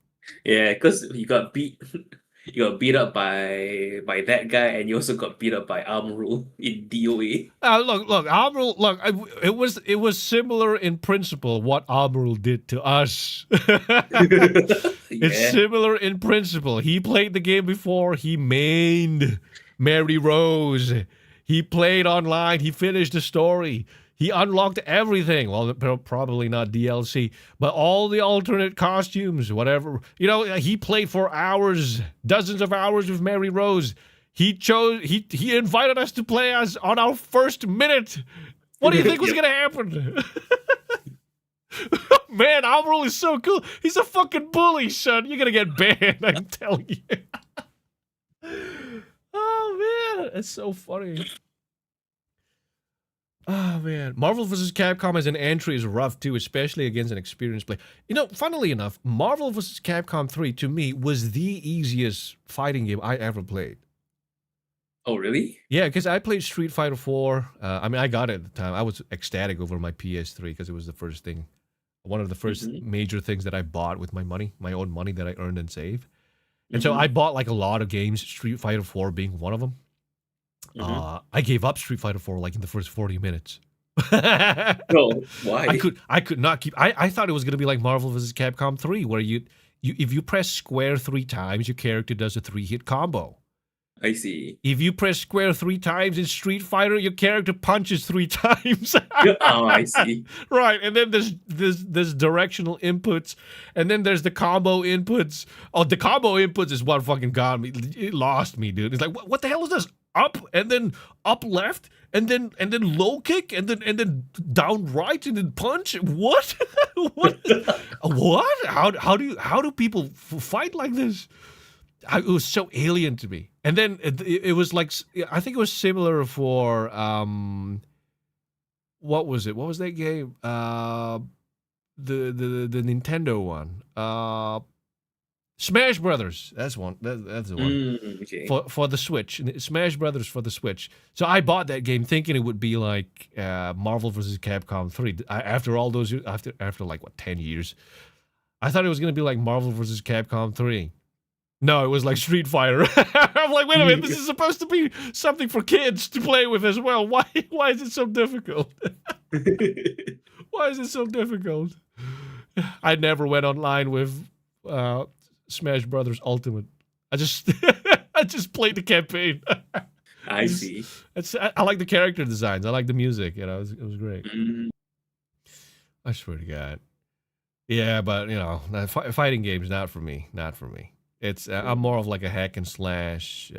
Yeah, because you got beat. You got beat up by that guy, and you also got beat up by Armrule in DOA. Look, Armrule. Look, it was similar in principle what Armrule did to us. It's similar in principle. He played the game before. He mained Mary Rose. He played online. He finished the story. He unlocked everything. Well, probably not DLC, but all the alternate costumes, whatever. He played for hours, dozens of hours with Mary Rose. He invited us to play us on our first minute. What do you think was going to happen? Man, Amrul is so cool. He's a fucking bully, son. You're going to get banned, I'm telling you. Oh, man. It's so funny. Oh, man. Marvel vs. Capcom as an entry is rough, too, especially against an experienced player. Funnily enough, Marvel vs. Capcom 3, to me, was the easiest fighting game I ever played. Oh, really? Yeah, because I played Street Fighter 4. I got it at the time. I was ecstatic over my PS3 because it was the first thing, one of the first major things that I bought with my money, my own money that I earned and saved. And so I bought like a lot of games, Street Fighter 4 being one of them. I gave up Street Fighter 4 like in the first 40 minutes. No, why? I could not keep. I thought it was gonna be like Marvel vs. Capcom 3, where you if you press square 3 times, your character does a 3-hit combo. I see. If you press square 3 times in Street Fighter, your character punches 3 times. Oh, I see. Right, and then there's directional inputs, and then there's the combo inputs. Oh, the combo inputs is what fucking got me. It lost me, dude. It's like, what the hell is this? Up and then up left and then low kick and then down right and then punch. What? What? How do people fight like this? It was so alien to me. And then it was like, I think it was similar for what was it? What was that game? The Nintendo one. Smash Brothers. That's one. That's the one. Okay. For the Switch, Smash Brothers for the Switch. So I bought that game thinking it would be like Marvel vs. Capcom 3. After all those, after like what 10 years, I thought it was gonna be like Marvel vs. Capcom 3. No, it was like Street Fighter. I'm like, wait a minute, this is supposed to be something for kids to play with as well. Why is it so difficult? Why is it so difficult? I never went online with Smash Brothers Ultimate. I just I just played the campaign. I see. I like the character designs. I like the music. You know, it was great. Mm, I swear to God. Yeah, but you know, fighting games not for me. Not for me. It's I'm more of like a hack and slash.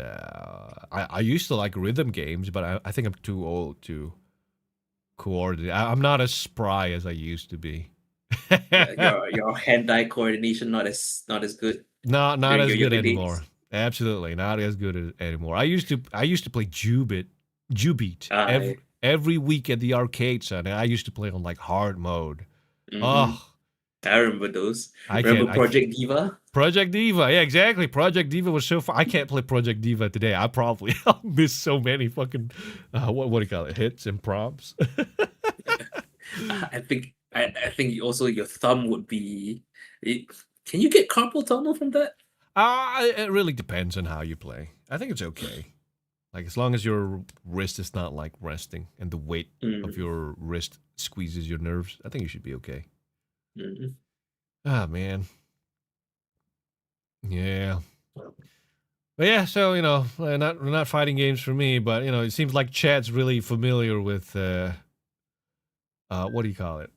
I used to like rhythm games, but I think I'm too old to coordinate. I'm not as spry as I used to be. your hand-eye coordination not as good Not during as your good younger anymore. days. Absolutely not as good anymore. I used to play Jubeat I every week at the arcade, son. And I used to play on like hard mode. mm-hmm. Oh, I remember those. I can't. Remember Project Diva? Project Diva, yeah, exactly. Project Diva was so fun. I can't play Project Diva today. I'll miss so many fucking what do you call it? Hits and prompts. I think also your thumb would be. It, can you get carpal tunnel from that? It really depends on how you play. I think it's okay. Like as long as your wrist is not like resting and the weight of Mm, your wrist squeezes your nerves, I think you should be okay. mm. Ah man. Yeah. But yeah, so you know, not fighting games for me, but you know, it seems like Chad's really familiar with what do you call it?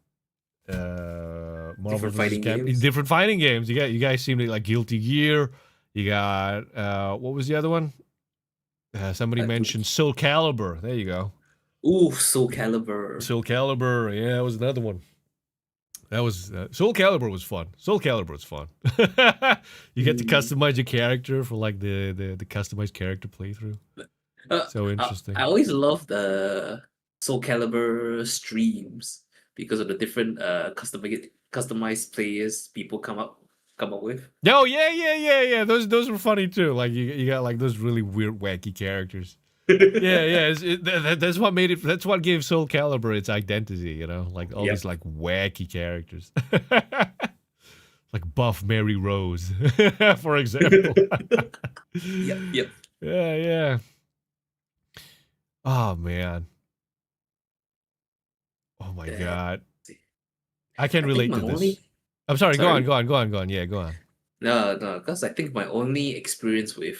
Marvel Different versus fighting Cap games. different fighting games. You guys seem to like Guilty Gear. You got what was the other one? Somebody mentioned Soul Calibur. There you go. Ooh, Soul Calibur. Soul Calibur. Yeah, that was another one. That was Soul Calibur was fun. Soul Calibur was fun. You get to Mm. customize your character for like the customized character playthrough. So I interesting. always love the Soul Calibur streams because of the different customized players people come up with. Oh yeah. Those were funny too. Like you got like those really weird, wacky characters. Yeah. That's what made it. That's what gave Soul Calibur its identity. You know, like all these Yep. like wacky characters, like Buff Mary Rose, for example. Yep. Yeah. Oh man. Oh my Uh, God. I can I think relate my to this. only I'm sorry. Go on. sorry. Go on. Go on. Go on. Yeah. Go on. No, because I think my only experience with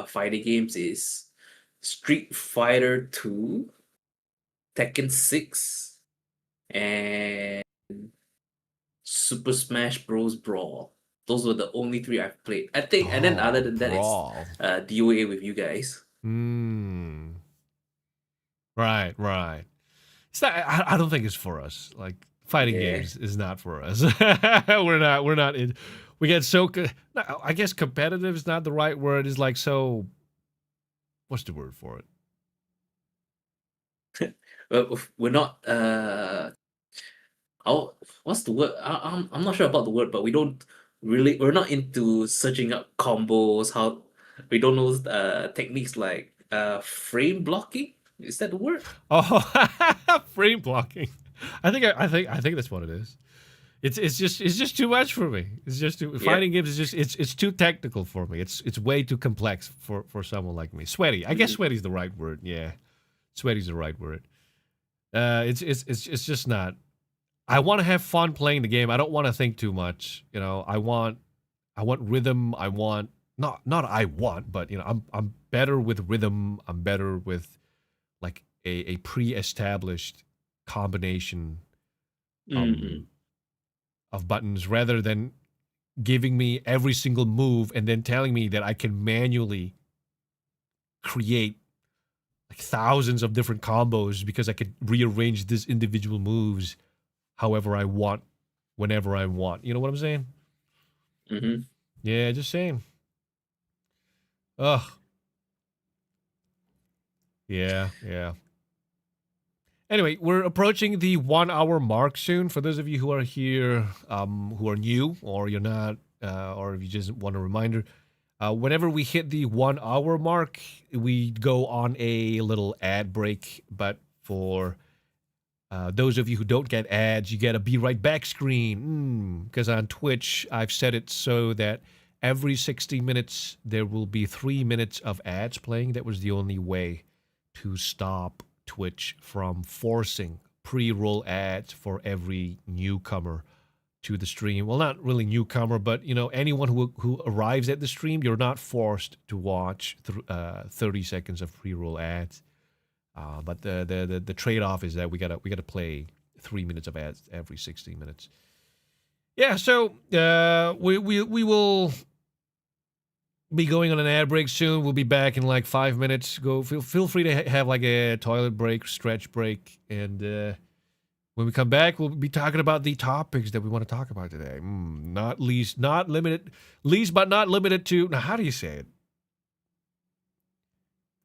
fighting games is Street Fighter 2, Tekken 6, and Super Smash Bros. Brawl. Those were the only three I've played. I think, and then other Oh, than that, it's brawl. DOA with you guys. Hmm. Right. It's not, I don't think it's for us. Like fighting Yeah. games is not for us. We're not in. We get so. No, I guess competitive is not the right word. It's like so. What's the word for it? Well, we're not. Oh, what's the word? I'm not sure about the word, but we're not into searching up combos. How we don't know techniques like frame blocking. Is that the word? Oh, frame blocking. I think that's what it is. It's just too much for me. It's just Yep. fighting games is just it's too technical for me. It's way too complex for someone like me. Sweaty. I guess Mhm. sweaty is the right word. Yeah, sweaty's the right word. It's just not. I want to have fun playing the game. I don't want to think too much. You know, I want rhythm. I want not I want, but you know, I'm better with rhythm. I'm better with like a pre-established combination um Mm-mm. of buttons rather than giving me every single move and then telling me that I can manually create like thousands of different combos because I could rearrange these individual moves however I want, whenever I want. You know what I'm saying? Mm-hmm. Yeah, just saying. Ugh. Yeah. Anyway, we're approaching the 1 hour mark soon. For those of you who are here, who are new, or you're not, or if you just want a reminder, whenever we hit the 1 hour mark, we go on a little ad break. But for those of you who don't get ads, you get a be right back screen. Because on Twitch, I've set it so that every 60 minutes, there will be 3 minutes of ads playing. That was the only way to stop Twitch from forcing pre-roll ads for every newcomer to the stream. Well, not really newcomer, but anyone who arrives at the stream, you're not forced to watch 30 seconds of pre-roll ads. But the trade-off is that we gotta play 3 minutes of ads every 60 minutes. Yeah, so we will be going on an ad break soon. We'll be back in like 5 minutes. Feel free to have like a toilet break, stretch break, and when we come back, we'll be talking about the topics that we want to talk about today. Least but not limited to. Now, how do you say it?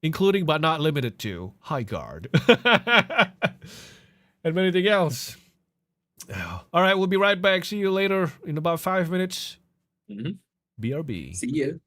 Including but not limited to high guard and anything else. All right, we'll be right back. See you later in about 5 minutes. BRB. See you.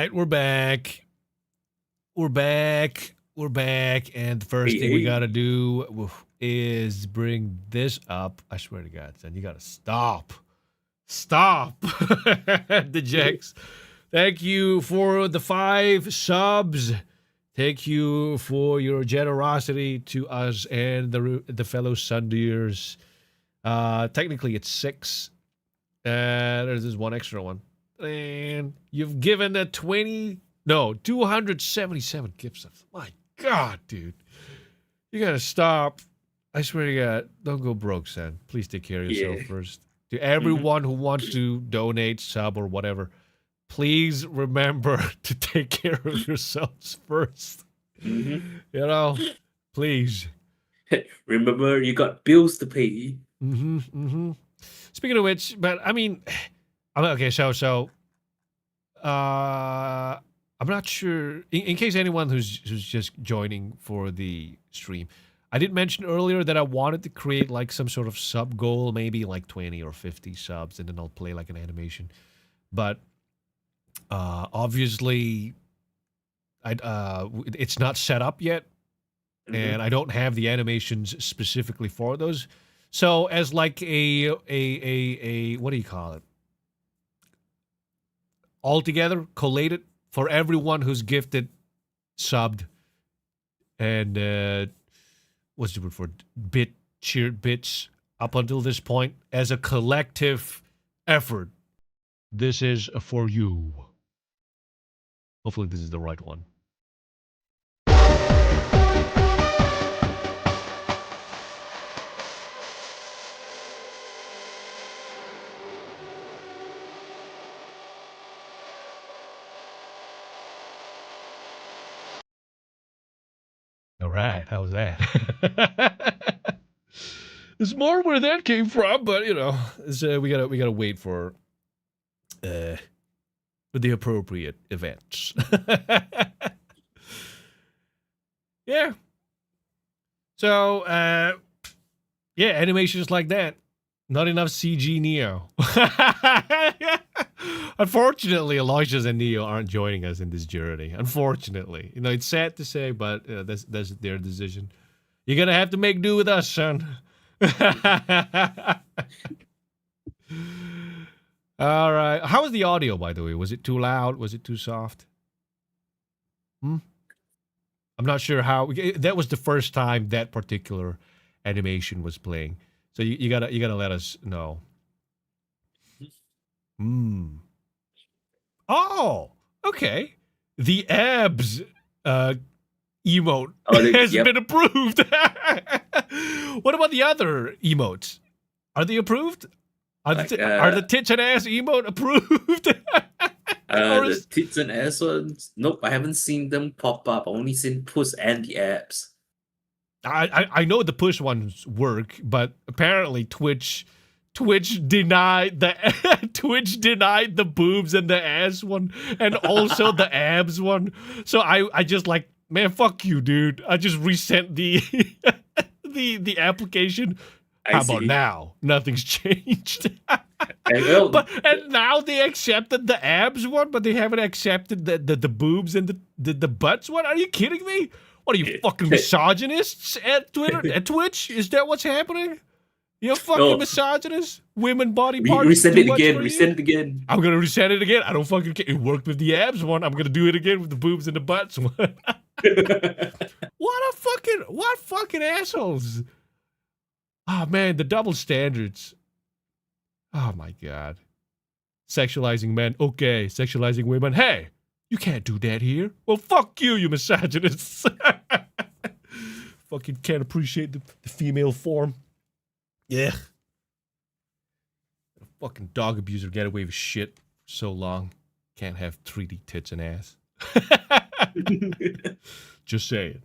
right, we're back. We're back. We're back. And the first thing we gotta do is bring this up. I swear to God, son, you gotta stop. Stop. The Jex. Thank you for the 5 subs. Thank you for your generosity to us and the fellow Sundeers. Technically, it's 6. There's this one extra one. And you've given 277 gift subs. My God, dude. You gotta stop. I swear to God, don't go broke, son. Please take care of yourself first. To everyone who wants to donate, sub, or whatever, please remember to take care of yourselves first. You know, please. Remember, you got bills to pay. Speaking of which, but I mean, okay, so I'm not sure. In case anyone who's just joining for the stream, I did mention earlier that I wanted to create like some sort of sub goal, maybe like 20 or 50 subs, and then I'll play like an animation. But obviously, it's not set up yet, and I don't have the animations specifically for those. So as like a what do you call it? Altogether, collated for everyone who's gifted, subbed, and what's the word for cheered bits up until this point as a collective effort. This is for you. Hopefully this is the right one. All right, how was that? There's more where that came from, but you know, we gotta wait for the appropriate events. Yeah. So yeah, animations like that. Not enough CG Neo. Unfortunately, Aloysius and Neo aren't joining us in this journey. Unfortunately, you know, it's sad to say, but that's their decision. You're gonna have to make do with us, son. All right. How was the audio, by the way? Was it too loud? Was it too soft? I'm not sure how. That was the first time that particular animation was playing. So you gotta let us know. Oh, okay. The abs emote has been approved. What about the other emotes? Are they approved? Are the tits and ass emote approved? The tits and ass ones? Nope, I haven't seen them pop up. I've only seen puss and the abs. I know the push ones work, but apparently Twitch denied the boobs and the ass one, and also the abs one. So I just like, man, fuck you, dude. I just resent the the application. How about now? Nothing's changed. And now they accepted the abs one, but they haven't accepted the boobs and the butts one. Are you kidding me? What are you, fucking misogynists at Twitter, at Twitch? Is that what's happening? You fucking misogynist? Women body parts. Resend it again. Resend it again. I'm gonna resend it again. I don't fucking care. It worked with the abs one. I'm gonna do it again with the boobs and the butts one. What fucking assholes? Oh man, the double standards. Oh my God. Sexualizing men, okay. Sexualizing women, hey, you can't do that here. Well, fuck you, you misogynists. Fucking can't appreciate the female form. Yeah. A fucking dog abuser get away with shit for so long. Can't have 3D tits and ass. Just saying.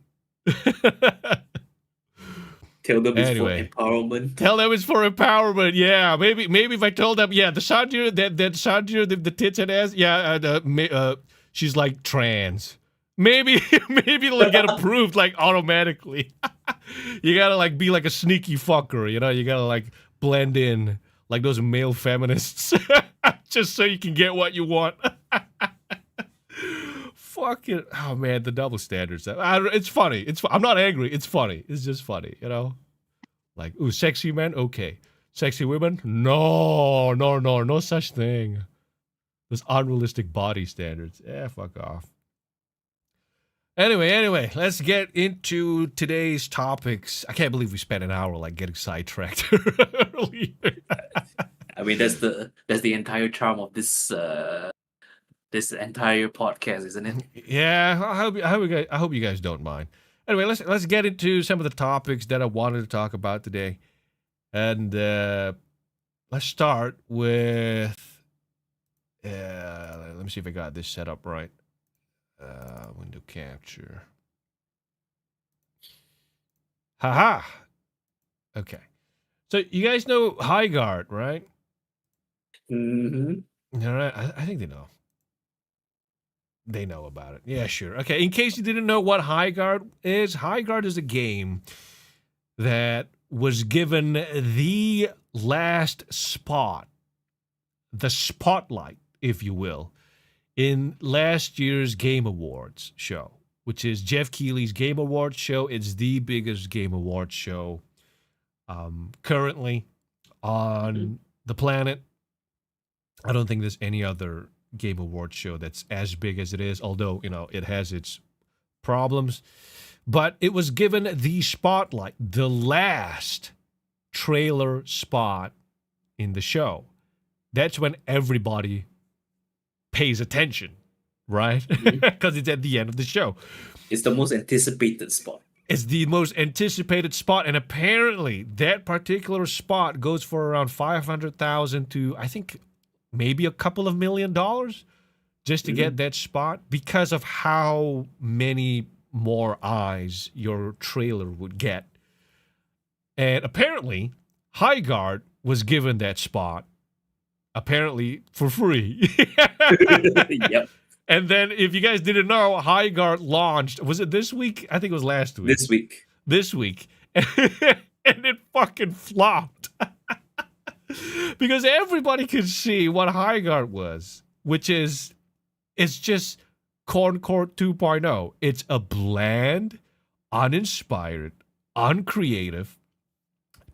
Tell them it's for empowerment. Tell them it's for empowerment. Yeah, maybe if I told them, yeah, the Sanjir, that Sanjir, the tits and ass, yeah, she's like trans. Maybe they'll get approved like automatically. You gotta like be like a sneaky fucker, you know. You gotta like blend in like those male feminists, just so you can get what you want. fucking oh man, the double standards. It's funny. I'm not angry. It's funny. It's just funny, you know. Like, ooh, sexy men, okay. Sexy women, no such thing. Those unrealistic body standards. Fuck off. Anyway, let's get into today's topics. I can't believe we spent an hour like getting sidetracked earlier. I mean, that's the entire charm of this entire podcast, isn't it? Yeah, I hope you guys don't mind. Anyway, let's get into some of the topics that I wanted to talk about today, and let's start with. Let me see if I got this set up right. Window capture. Haha. Okay. So you guys know Highguard, right? Mm-hmm. All right. I think they know. They know about it. Yeah, sure. Okay. In case you didn't know what Highguard is a game that was given the last spot, the spotlight, if you will, in last year's Game Awards show, which is Jeff Keighley's Game Awards show. It's the biggest Game Awards show currently on the planet. I don't think there's any other Game Awards show that's as big as it is, although, you know, it has its problems. But it was given the spotlight, the last trailer spot in the show. That's when everybody pays attention, right? Because it's at the end of the show. It's the most anticipated spot. It's the most anticipated spot, and apparently that particular spot goes for around $500,000 to, I think, maybe a couple of $1 million just to get that spot because of how many more eyes your trailer would get. And apparently, Highguard was given that spot, apparently for free. Yep. And then, if you guys didn't know, Highguard launched. Was it this week? I think it was last week. This week. And it fucking flopped. Because everybody could see what Highguard was, which is, it's just Concord 2.0. It's a bland, uninspired, uncreative,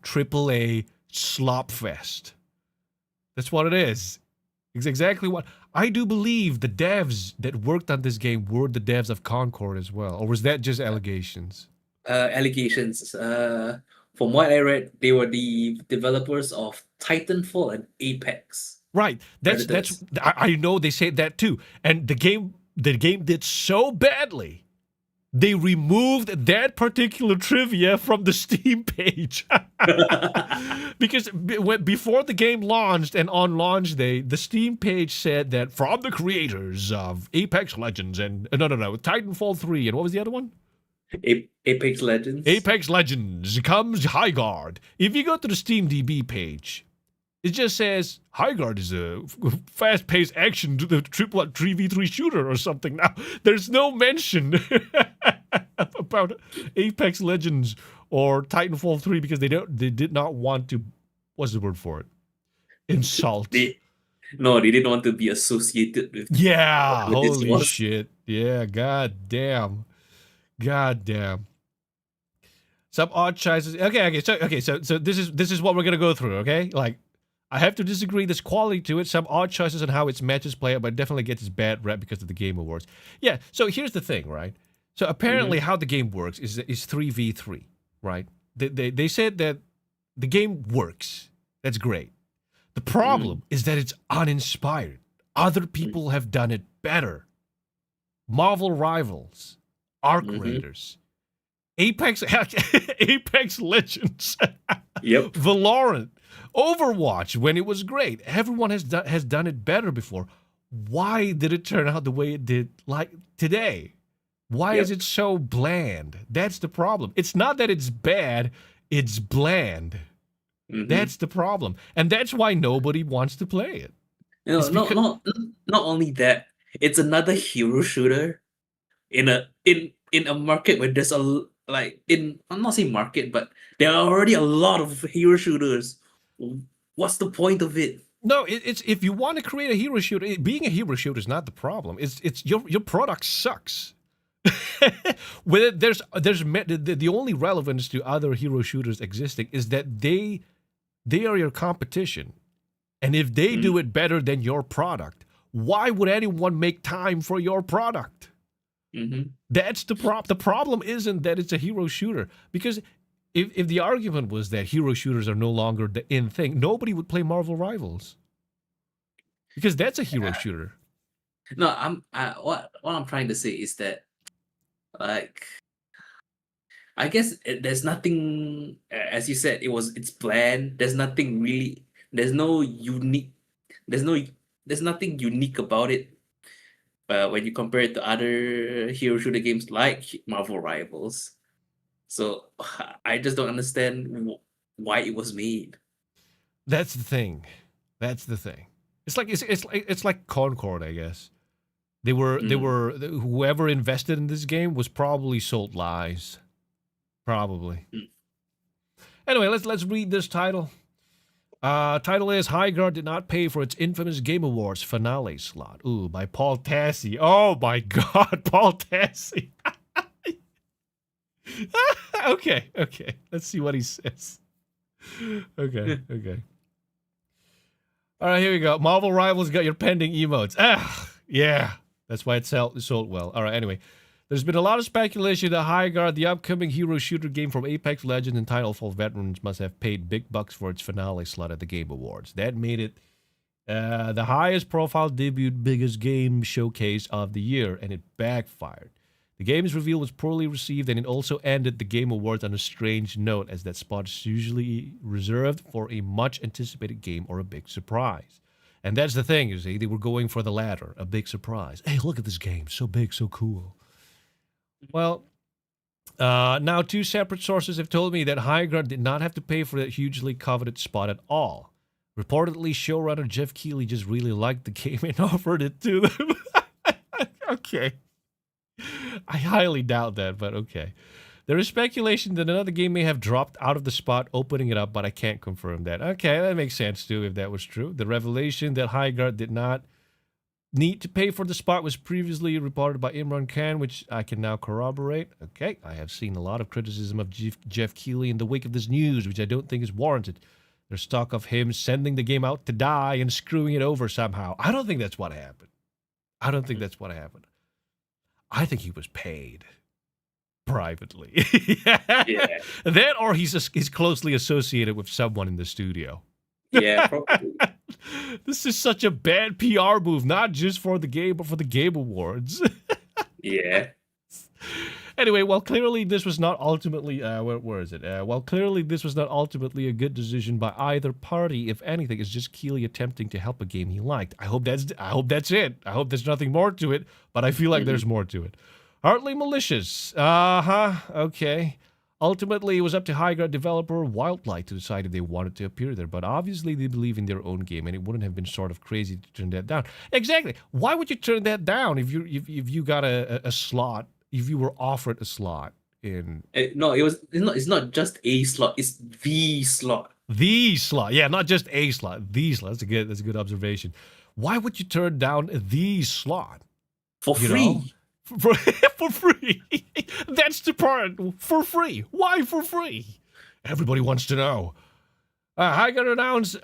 AAA slop fest. That's what it is. It's exactly what I do believe the devs that worked on this game were the devs of Concord as well. Or was that just allegations? Allegations. From what I read, they were the developers of Titanfall and Apex. Right. That's I know they say that too. And the game did so badly, they removed that particular trivia from the Steam page. Because before the game launched and on launch day, the Steam page said that from the creators of Apex Legends and Titanfall 3 and what was the other one? Apex Legends. Apex Legends comes Highguard. If you go to the Steam DB page, it just says Highguard is a fast-paced action to the 3v3 shooter or something. Now, there's no mention about Apex Legends or Titanfall 3 because they did not want to, what's the word for it? Insult. They didn't want to be associated with. Yeah, holy shit. Yeah, god damn. Some odd choices. Okay. So this is what we're gonna go through. Okay, like I have to disagree. There's quality to it. Some odd choices on how its matches play out, but it definitely gets its bad rep because of the Game Awards. Yeah. So here's the thing, right? So apparently, how the game works is 3v3, right? They said that the game works. That's great. The problem is that it's uninspired. Other people have done it better. Marvel Rivals, Arc Raiders, Apex Legends, Yep. Valorant, Overwatch when it was great. Everyone has done it better before. Why did it turn out the way it did like today? Why is it so bland? That's the problem. It's not that it's bad, it's bland. That's the problem. And that's why nobody wants to play it. Not only that, it's another hero shooter in a market where there's I'm not saying market, but there are already a lot of hero shooters. What's the point of it? No, it's if you want to create a hero shooter, being a hero shooter is not the problem. It's your product sucks. With it, the only relevance to other hero shooters existing is that they are your competition, and if they do it better than your product, why would anyone make time for your product? Mm-hmm. That's the problem. The problem isn't that it's a hero shooter, because if the argument was that hero shooters are no longer the in thing, nobody would play Marvel Rivals, because that's a hero shooter. No, what I'm trying to say is that, like, I guess there's nothing, as you said, it's bland. There's nothing really. There's no unique. There's no. There's nothing unique about it. When you compare it to other hero shooter games like Marvel Rivals, so I just don't understand why it was made. That's the thing. That's the thing. It's like Concord, I guess. Whoever invested in this game was probably sold lies. Probably. Anyway, let's read this title. Title is Highguard did not pay for its infamous Game Awards finale slot. Ooh, by Paul Tassi. Oh my God, Paul Tassi. Okay. Let's see what he says. Okay. All right, here we go. Marvel Rivals got your pending emotes. Yeah. That's why it sold well. All right, anyway. There's been a lot of speculation that Highguard, the upcoming hero shooter game from Apex Legends and Titanfall veterans, must have paid big bucks for its finale slot at the Game Awards. That made it the highest profile debut, biggest game showcase of the year, and it backfired. The game's reveal was poorly received, and it also ended the Game Awards on a strange note, as that spot is usually reserved for a much anticipated game or a big surprise. And that's the thing, you see, they were going for the latter, a big surprise. Hey, look at this game, so big, so cool. Well, now two separate sources have told me that Highguard did not have to pay for that hugely coveted spot at all. Reportedly, showrunner Jeff Keighley just really liked the game and offered it to them. Okay. I highly doubt that, but okay. There is speculation that another game may have dropped out of the spot, opening it up, but I can't confirm that. Okay, that makes sense too if that was true. The revelation that Highguard did not need to pay for the spot was previously reported by Imran Khan, which I can now corroborate. Okay, I have seen a lot of criticism of Jeff Keighley in the wake of this news, which I don't think is warranted. There's talk of him sending the game out to die and screwing it over somehow. I don't think that's what happened. I think he was paid privately. Yeah. That, or he's closely associated with someone in the studio. Yeah, probably. This is such a bad PR move, not just for the game, but for the Game Awards. Yeah. Anyway, while clearly this was not ultimately, where is it? While clearly this was not ultimately a good decision by either party, if anything, it's just Keighley attempting to help a game he liked. I hope that's it. I hope there's nothing more to it, but I feel like there's more to it. Hardly malicious. Okay. Ultimately, it was up to Highguard developer Wildlight to decide if they wanted to appear there, but obviously they believe in their own game, and it wouldn't have been sort of crazy to turn that down. Exactly. Why would you turn that down if you got a slot, if you were offered a slot in? No, it's not just a slot. It's the slot. The slot, yeah, not just a slot. The slot. That's a good observation. Why would you turn down the slot For free? Know? For free. That's the part. For free. Why for free? Everybody wants to know. Highguard announced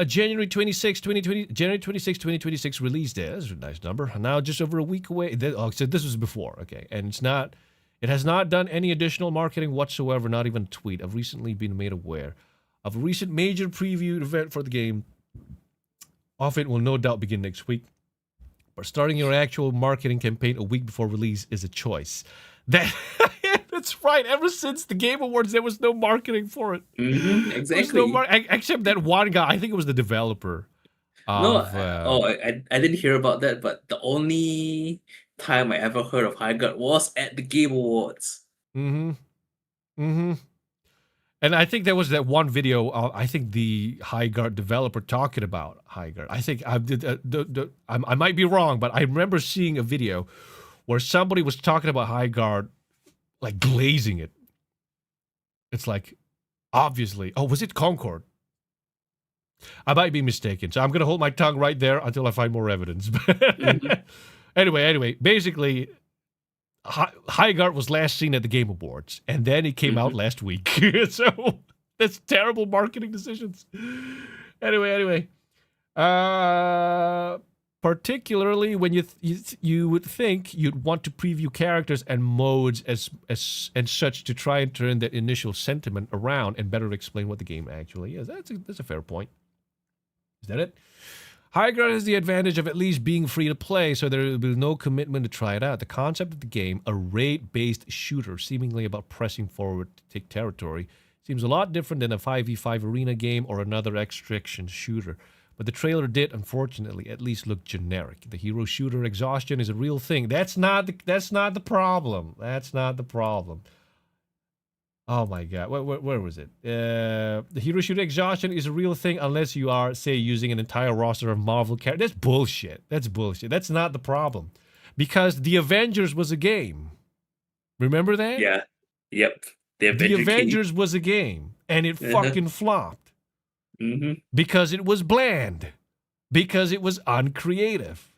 January 26, 2026 release date. That's a nice number. Now just over a week away. So this was before. Okay. And it has not done any additional marketing whatsoever, not even a tweet. I've recently been made aware of a recent major preview event for the game. Off it will no doubt begin next week. But starting your actual marketing campaign a week before release is a choice. That's right. Ever since the Game Awards, there was no marketing for it. Mm-hmm, exactly. Except that one guy. I think it was the developer. I didn't hear about that. But the only time I ever heard of Highguard was at the Game Awards. And I think there was that one video. I think the Highguard developer talking about Highguard. I think I might be wrong, but I remember seeing a video where somebody was talking about Highguard, like glazing it. It's like, obviously. Oh, was it Concord? I might be mistaken, so I'm gonna hold my tongue right there until I find more evidence. Mhm. Anyway, basically, Highgart was last seen at the Game Awards, and then he came out Mhm. last week. So that's terrible marketing decisions. Anyway, uh, particularly when you would think you'd want to preview characters and modes as and such to try and turn that initial sentiment around and better explain what the game actually is. That's a fair point. Is that it? High ground has the advantage of at least being free to play, so there will be no commitment to try it out. The concept of the game, a raid-based shooter, seemingly about pressing forward to take territory, seems a lot different than a 5v5 arena game or another extraction shooter. But the trailer did, unfortunately, at least look generic. The hero shooter exhaustion is a real thing. That's not the problem. That's not the problem. Oh my god, where was it? The hero shooter exhaustion is a real thing unless you are, say, using an entire roster of Marvel characters. That's bullshit. That's bullshit. That's not the problem. Because The Avengers was a game. Remember that? Yeah. Yep. The The Avenger game. Avengers was a game. And it Uh-huh. fucking flopped. Mhm. Because it was bland. Because it was uncreative.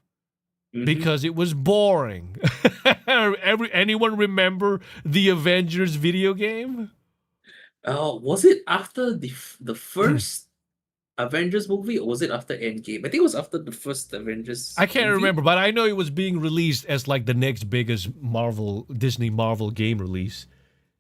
Mhm. Because it was boring. Anyone remember The Avengers video game? Was it after the first Avengers movie, or was it after Endgame? I think it was after the first Avengers I can't movie. remember, but I know it was being released as like the next biggest Disney Marvel game release.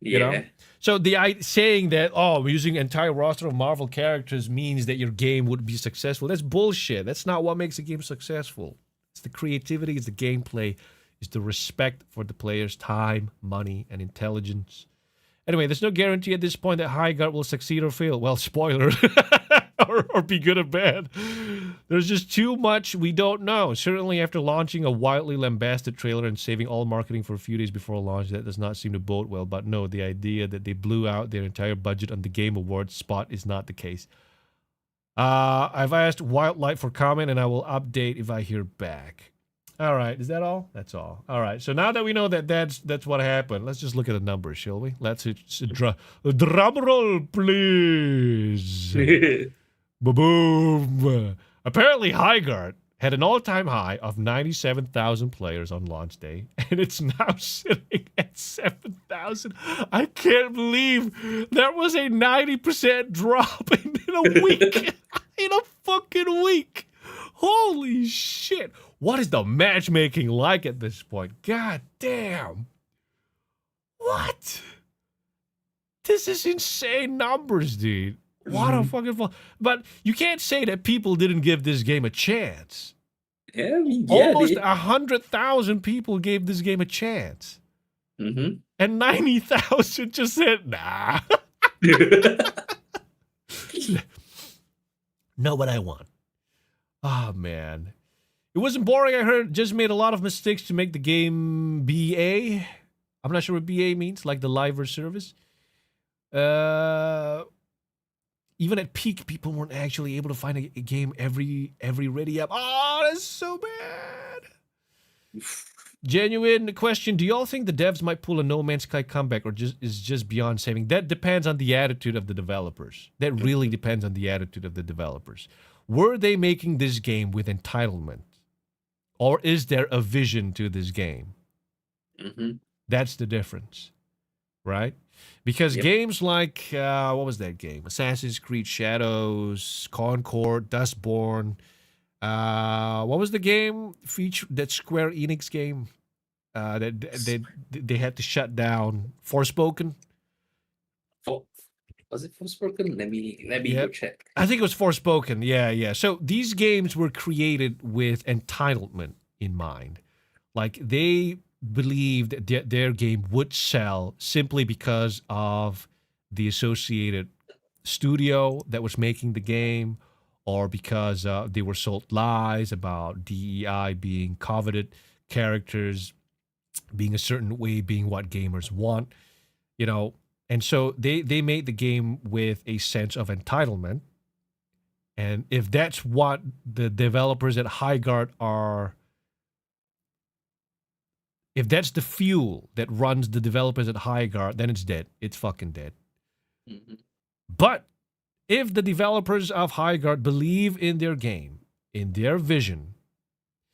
You know, Yeah. so saying that using entire roster of Marvel characters means that your game would be successful. That's bullshit. That's not what makes a game successful. It's the creativity, it's the gameplay, it's the respect for the player's time, money, and intelligence. Anyway, there's no guarantee at this point that High Guard will succeed or fail. Well, spoiler. or be good or bad. There's just too much we don't know. Certainly, after launching a wildly lambasted trailer and saving all marketing for a few days before launch, that does not seem to bode well. But no, the idea that they blew out their entire budget on the Game Awards spot is not the case. I've asked Wildlight for comment, and I will update if I hear back. All right, is that all? That's all. All right. So now that we know that that's what happened, let's just look at the numbers, shall we? Let's drum roll, please. Boom. Apparently, Highguard had an all-time high of 97,000 players on launch day, and it's now sitting at 7,000. I can't believe there was a 90% drop in a week. In a fucking week. Holy shit. What is the matchmaking like at this point? God damn. What? This is insane numbers, dude. What a fucking fun. But you can't say that people didn't give this game a chance. Yeah, I mean, yeah, Almost they. 100,000 people gave this game a chance. Mhm. And 90,000 just said, nah. Know what I want. Oh, man. It wasn't boring, I heard. Just made a lot of mistakes to make the game BA. I'm not sure what BA means, like the live service. Even at peak, people weren't actually able to find a game every ready up. Oh, that's so bad. Genuine question: do y'all think the devs might pull a No Man's Sky comeback, or is just beyond saving? That depends on the attitude of the developers. That really depends on the attitude of the developers. Were they making this game with entitlement, or is there a vision to this game? Mhm. That's the difference, right? Because Yep. games like what was that game? Assassin's Creed Shadows, Concord, Dustborn. What was the game feature that Square Enix game that they had to shut down? Forspoken. For, was it Forspoken? Let me go Yep. check. I think it was Forspoken. Yeah. So these games were created with entitlement in mind. Like they believed that their game would sell simply because of the associated studio that was making the game, or because they were sold lies about DEI being coveted, characters being a certain way, being what gamers want, you know. And so they made the game with a sense of entitlement. And if that's what the developers at Highguard are, if that's the fuel that runs the developers at Highguard, then it's dead. It's fucking dead. Mhm. But if the developers of Highguard believe in their game, in their vision,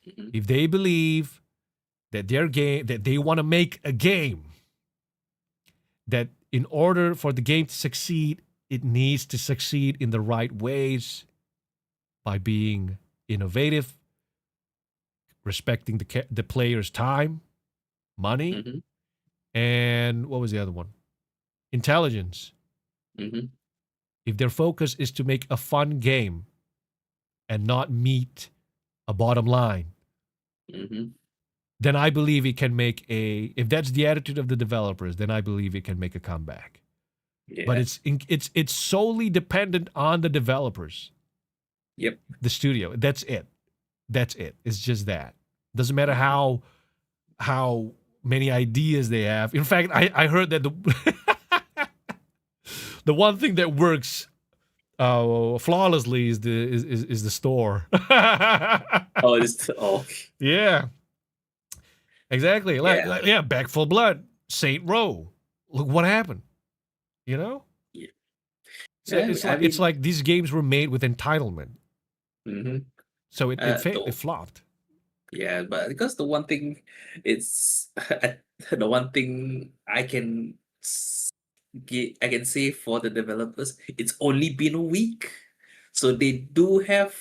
Mhm. if they believe that their game, that they want to make a game, that in order for the game to succeed, it needs to succeed in the right ways by being innovative, respecting the player's time, money, Mhm. and what was the other one? Intelligence. Mhm. If their focus is to make a fun game and not meet a bottom line, Mhm. then I believe it can make a. If that's the attitude of the developers, then I believe it can make a comeback. But Yeah. it's solely dependent on the developers, Yep. the studio. That's it. That's it. It's just that. Doesn't matter Mhm. how many ideas they have. In fact, I heard that the the one thing that works flawlessly is the store. Oh, it's oh Yeah, exactly. yeah. Yeah, Back Full Blood, Saint Row. Look what happened. You know, Yeah. so Yeah, I it's mean, like these games were made with entitlement, hmm so it failed. It the flopped. yeah, but because the one thing, it's the one thing I can say for the developers, it's only been a week, so they do have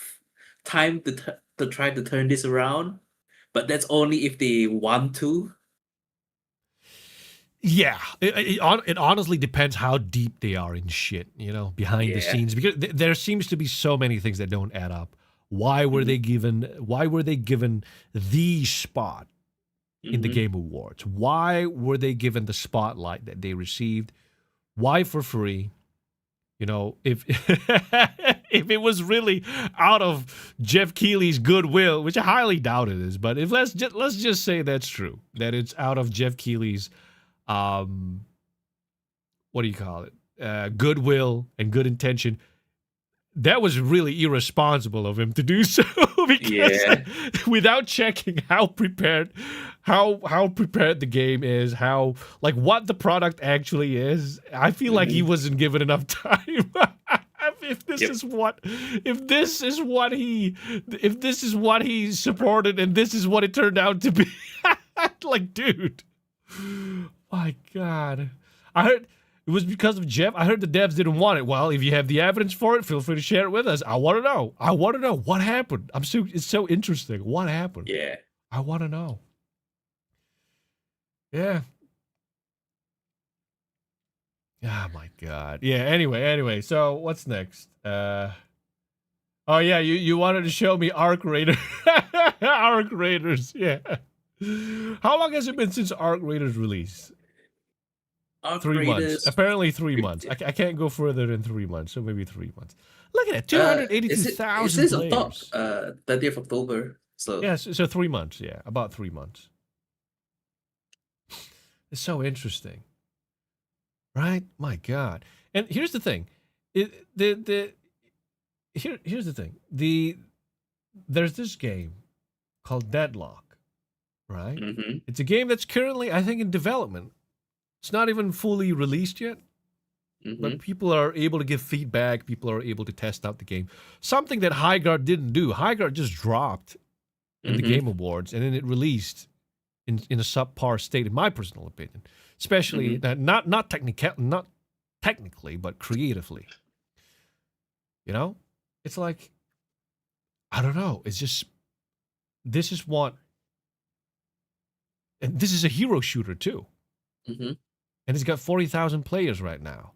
time to try to turn this around, but that's only if they want to. Yeah, it honestly depends how deep they are in shit, you know, behind the Yeah. scenes. Because there seems to be so many things that don't add up. Why were Hmm. they given? Why were they given the spot in the Hmm. Game Awards? Why were they given the spotlight that they received? Why for free? You know, if if it was really out of Jeff Keighley's goodwill, which I highly doubt it is, but if let's just say that's true, that it's out of Jeff Keighley's um what do you call it? Goodwill and good intention. That was really irresponsible of him to do so because Yeah. without checking how prepared the game is, how like what the product actually is, I feel like he Hmm. wasn't given enough time. if this Yep. is what if this is what he if this is what he supported and this is what it turned out to be, like dude, my God. I heard it was because of Jeff. I heard the devs didn't want it. Well, if you have the evidence for it, feel free to share it with us. I want to know. I want to know what happened. It's so interesting. What happened? Yeah. I want to know. Yeah. Oh my God. Yeah. Anyway. So what's next? Oh yeah. You wanted to show me Arc Raider. Arc Raiders. Yeah. How long has it been since Arc Raiders release? Arc 3 months. Raiders. Apparently 3 months. I can't go further than 3 months, so maybe 3 months. Look at that, It 282,000 says on top, players. 30th October. So Yes, so 3 months. Yeah, about 3 months. It's so interesting, right? My God. And here's the thing, here's the thing. There's this game called Deadlock, right? hmm It's a game that's currently, I think, in development. It's not even fully released yet, but hmm people are able to give feedback. People are able to test out the game. Something that Highguard didn't do. Highguard just dropped in the hmm Game Awards, and then it released in a subpar state, in my personal opinion. Especially hmm not technically, but creatively. You know, it's like I don't know. It's just this is what, and this is a hero shooter too, hmm and it's got 40,000 players right now.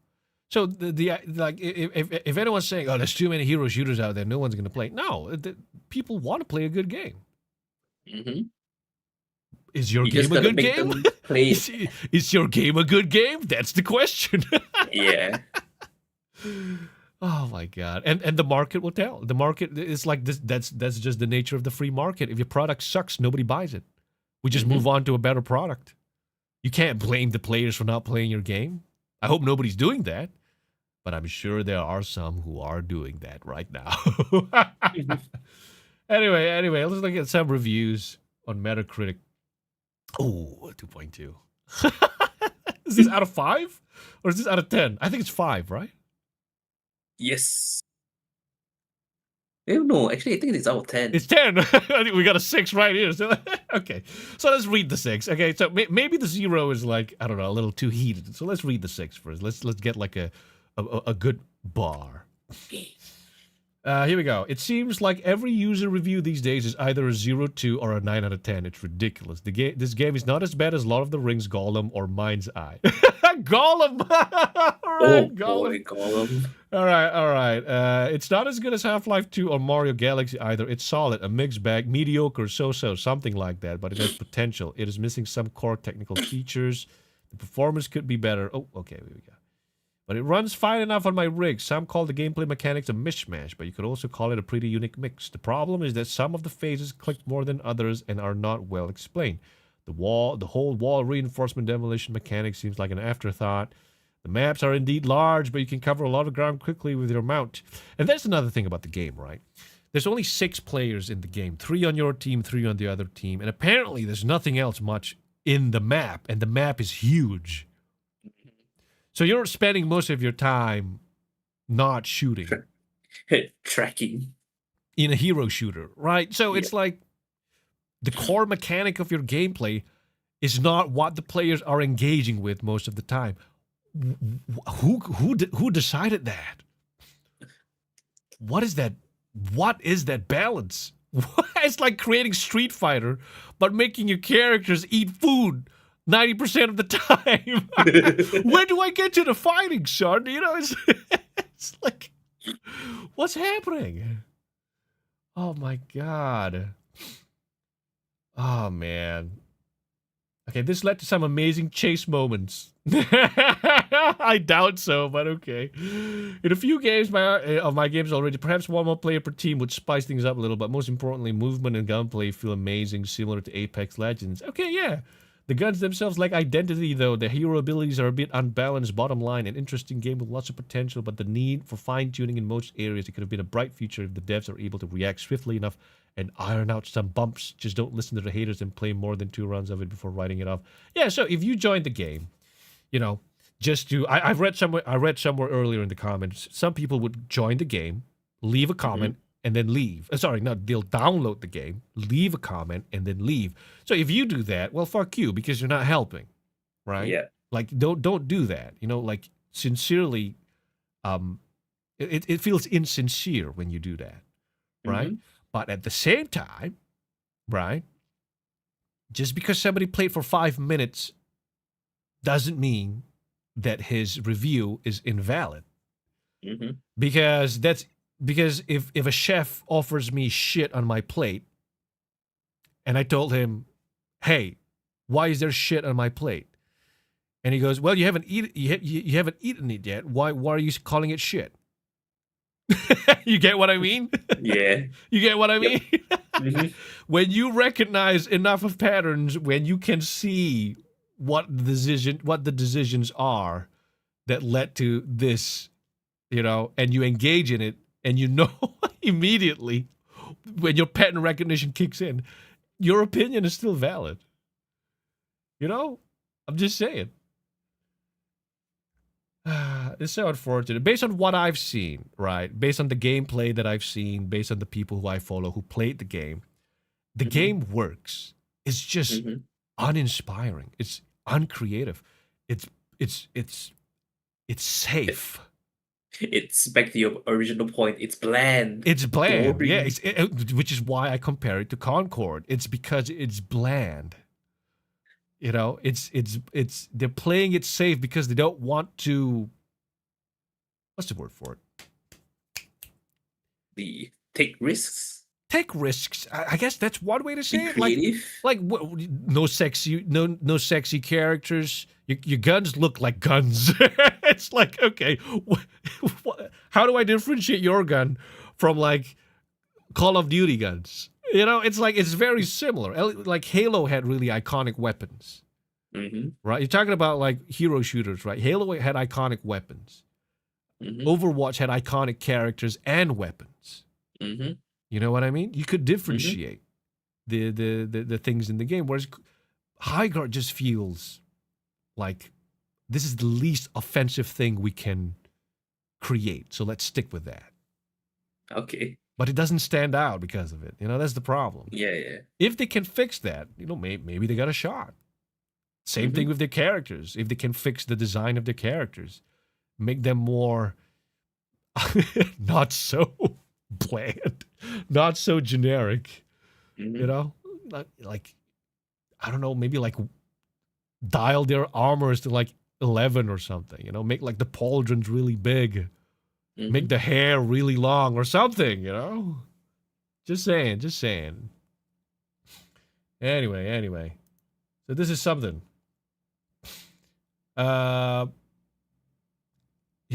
So the like if anyone's saying, oh, there's too many hero shooters out there, no one's gonna play. No, people want to play a good game. hmm Is your You just game a gotta good make game? them play it. is your game a good game? That's the question. Yeah. Oh my God. And the market will tell. The market is like this. That's just the nature of the free market. If your product sucks, nobody buys it. We just hmm move on to a better product. You can't blame the players for not playing your game. I hope nobody's doing that, but I'm sure there are some who are doing that right now. Anyway, let's look at some reviews on Metacritic. Oh, 2.2. Is this out of 5? Or is this out of 10? I think it's 5, right? Yes. No, actually, I think it's out of 10. It's 10. I think we got a 6 right here. So, okay. So let's read the 6. Okay. So maybe the 0 is like, I don't know, a little too heated. So let's read the 6 first. Let's get like a good bar. Here we go. It seems like every user review these days is either a 0-2 or a 9 out of 10. It's ridiculous. This game is not as bad as Lord of the Rings, Gollum, or Mind's Eye. Gollum! All right, Gollum. Boy, Gollum. All right. It's not as good as Half-Life 2 or Mario Galaxy either. It's solid, a mixed bag, mediocre, so-so, something like that, but it has potential. It is missing some core technical features. The performance could be better. Oh, okay, here we go. But it runs fine enough on my rig. Some call the gameplay mechanics a mishmash, but you could also call it a pretty unique mix. The problem is that some of the phases click more than others and are not well explained. The whole wall reinforcement demolition mechanic seems like an afterthought. The maps are indeed large, but you can cover a lot of ground quickly with your mount. And that's another thing about the game, right? There's only 6 players in the game. 3 on your team, 3 on the other team. And apparently there's nothing else much in the map. And the map is huge. So you're spending most of your time not shooting. Tracking. In a hero shooter, right? So it's like the core mechanic of your gameplay is not what the players are engaging with most of the time. Who decided that? What is that? What is that balance? It's like creating Street Fighter, but making your characters eat food 90% of the time. When do I get to the fighting, son? You know, it's like, what's happening? Oh my god. Oh man. Okay, this led to some amazing chase moments. I doubt so, but okay. In a few games of my games already, perhaps one more player per team would spice things up a little, but most importantly, movement and gunplay feel amazing, similar to Apex Legends. Okay, yeah. The guns themselves lack identity, though. The hero abilities are a bit unbalanced. Bottom line, an interesting game with lots of potential, but the need for fine-tuning in most areas. It could have been a bright future if the devs are able to react swiftly enough and iron out some bumps. Just don't listen to the haters and play more than 2 rounds of it before writing it off. Yeah, so if you joined the game, you know, just to... I read somewhere earlier in the comments, some people would join the game, leave a comment, and then leave. Sorry, no, they'll download the game, leave a comment, and then leave. So if you do that, well, fuck you, because you're not helping, right? Yeah. Like, don't do that. You know, like, sincerely, it feels insincere when you do that, right? But at the same time, right, just because somebody played for 5 minutes doesn't mean that his review is invalid. Because if a chef offers me shit on my plate and I told him, hey, why is there shit on my plate? And he goes, well, you haven't eaten it yet. Why are you calling it shit? You get what I mean? Yeah. You get what I mean? When you recognize enough of patterns, when you can see what the decisions are that led to this, you know, and you engage in it, and you know immediately when your pattern recognition kicks in, your opinion is still valid. You know? I'm just saying. It's so unfortunate. Based on what I've seen, right? Based on the gameplay that I've seen, based on the people who I follow who played the game game works. It's just uninspiring. It's uncreative. It's safe. It's back to your original point. It's bland. It's bland. Boring. Yeah, which is why I compare it to Concord. It's because it's bland. You know, it's they're playing it safe because they don't want to. What's the word for it? Take risks. Take risks. I guess that's one way to say it. Creative. Like no sexy characters. Your guns look like guns. It's like, okay, how do I differentiate your gun from like Call of Duty guns? You know, it's like it's very similar. Like Halo had really iconic weapons, right? You're talking about like hero shooters, right? Halo had iconic weapons. Overwatch had iconic characters and weapons. You know what I mean? You could differentiate the things in the game. Whereas Highguard just feels like this is the least offensive thing we can create. So let's stick with that. Okay. But it doesn't stand out because of it. That's the problem. Yeah. If they can fix that, maybe they got a shot. Same thing with their characters. If they can fix the design of their characters, make them more not so bland, not so generic, like I don't know, maybe like dial their armors to like 11 or something, make like the pauldrons really big, make the hair really long or something, just saying. Anyway, so this is something. Here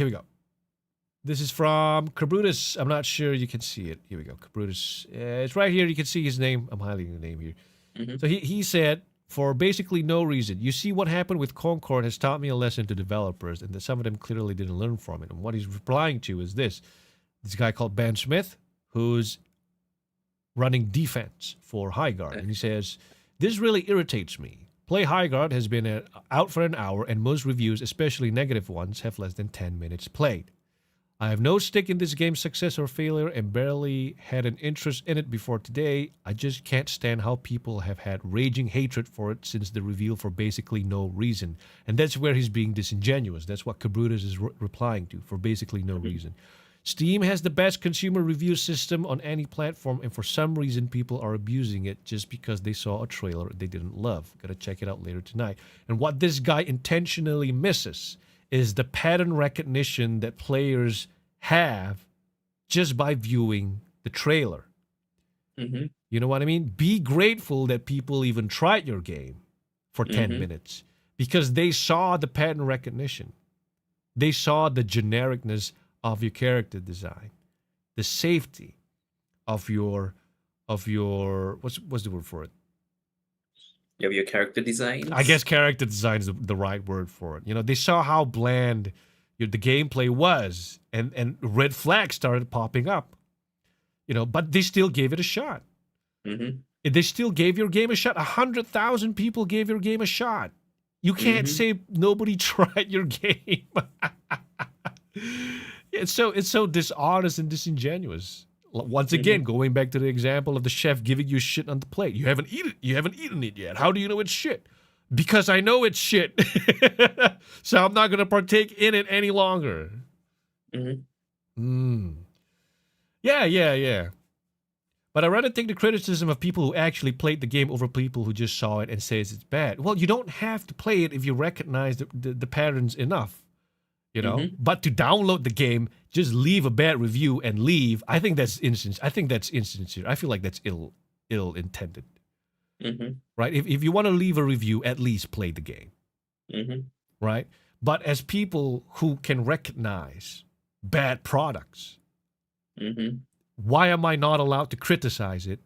we go. This is from Cabrutus. I'm not sure you can see it. Here we go. Cabrutus. It's right here. You can see his name. I'm highlighting the name here. So he said, for basically no reason, you see what happened with Concord has taught me a lesson to developers, and that some of them clearly didn't learn from it. And what he's replying to is this guy called Ben Smith, who's running defense for Highguard. And he says, this really irritates me. Play Highguard has been out for an hour, and most reviews, especially negative ones, have less than 10 minutes played. I have no stake in this game's success or failure and barely had an interest in it before today. I just can't stand how people have had raging hatred for it since the reveal for basically no reason. And that's where he's being disingenuous. That's what Cabrutus is replying to, for basically no reason. Steam has the best consumer review system on any platform, and for some reason people are abusing it just because they saw a trailer they didn't love. Gotta check it out later tonight. And what this guy intentionally misses is the pattern recognition that players have just by viewing the trailer. You know what I mean? Be grateful that people even tried your game for 10 minutes because they saw the pattern recognition. They saw the genericness of your character design, the safety of your what's the word for it? You have your character design. I guess character design is the right word for it. They saw how bland the gameplay was, and red flags started popping up. But they still gave it a shot. They still gave your game a shot. 100,000 people gave your game a shot. You can't say nobody tried your game. It's so dishonest and disingenuous. Once again, going back to the example of the chef giving you shit on the plate. You haven't eaten it yet. How do you know it's shit? Because I know it's shit. So I'm not going to partake in it any longer. Yeah. But I rather take the criticism of people who actually played the game over people who just saw it and says it's bad. Well, you don't have to play it if you recognize the patterns enough. But to download the game, just leave a bad review and leave. I think that's insincere. I feel like that's ill intended. Right? If you want to leave a review, at least play the game. Right? But as people who can recognize bad products, why am I not allowed to criticize it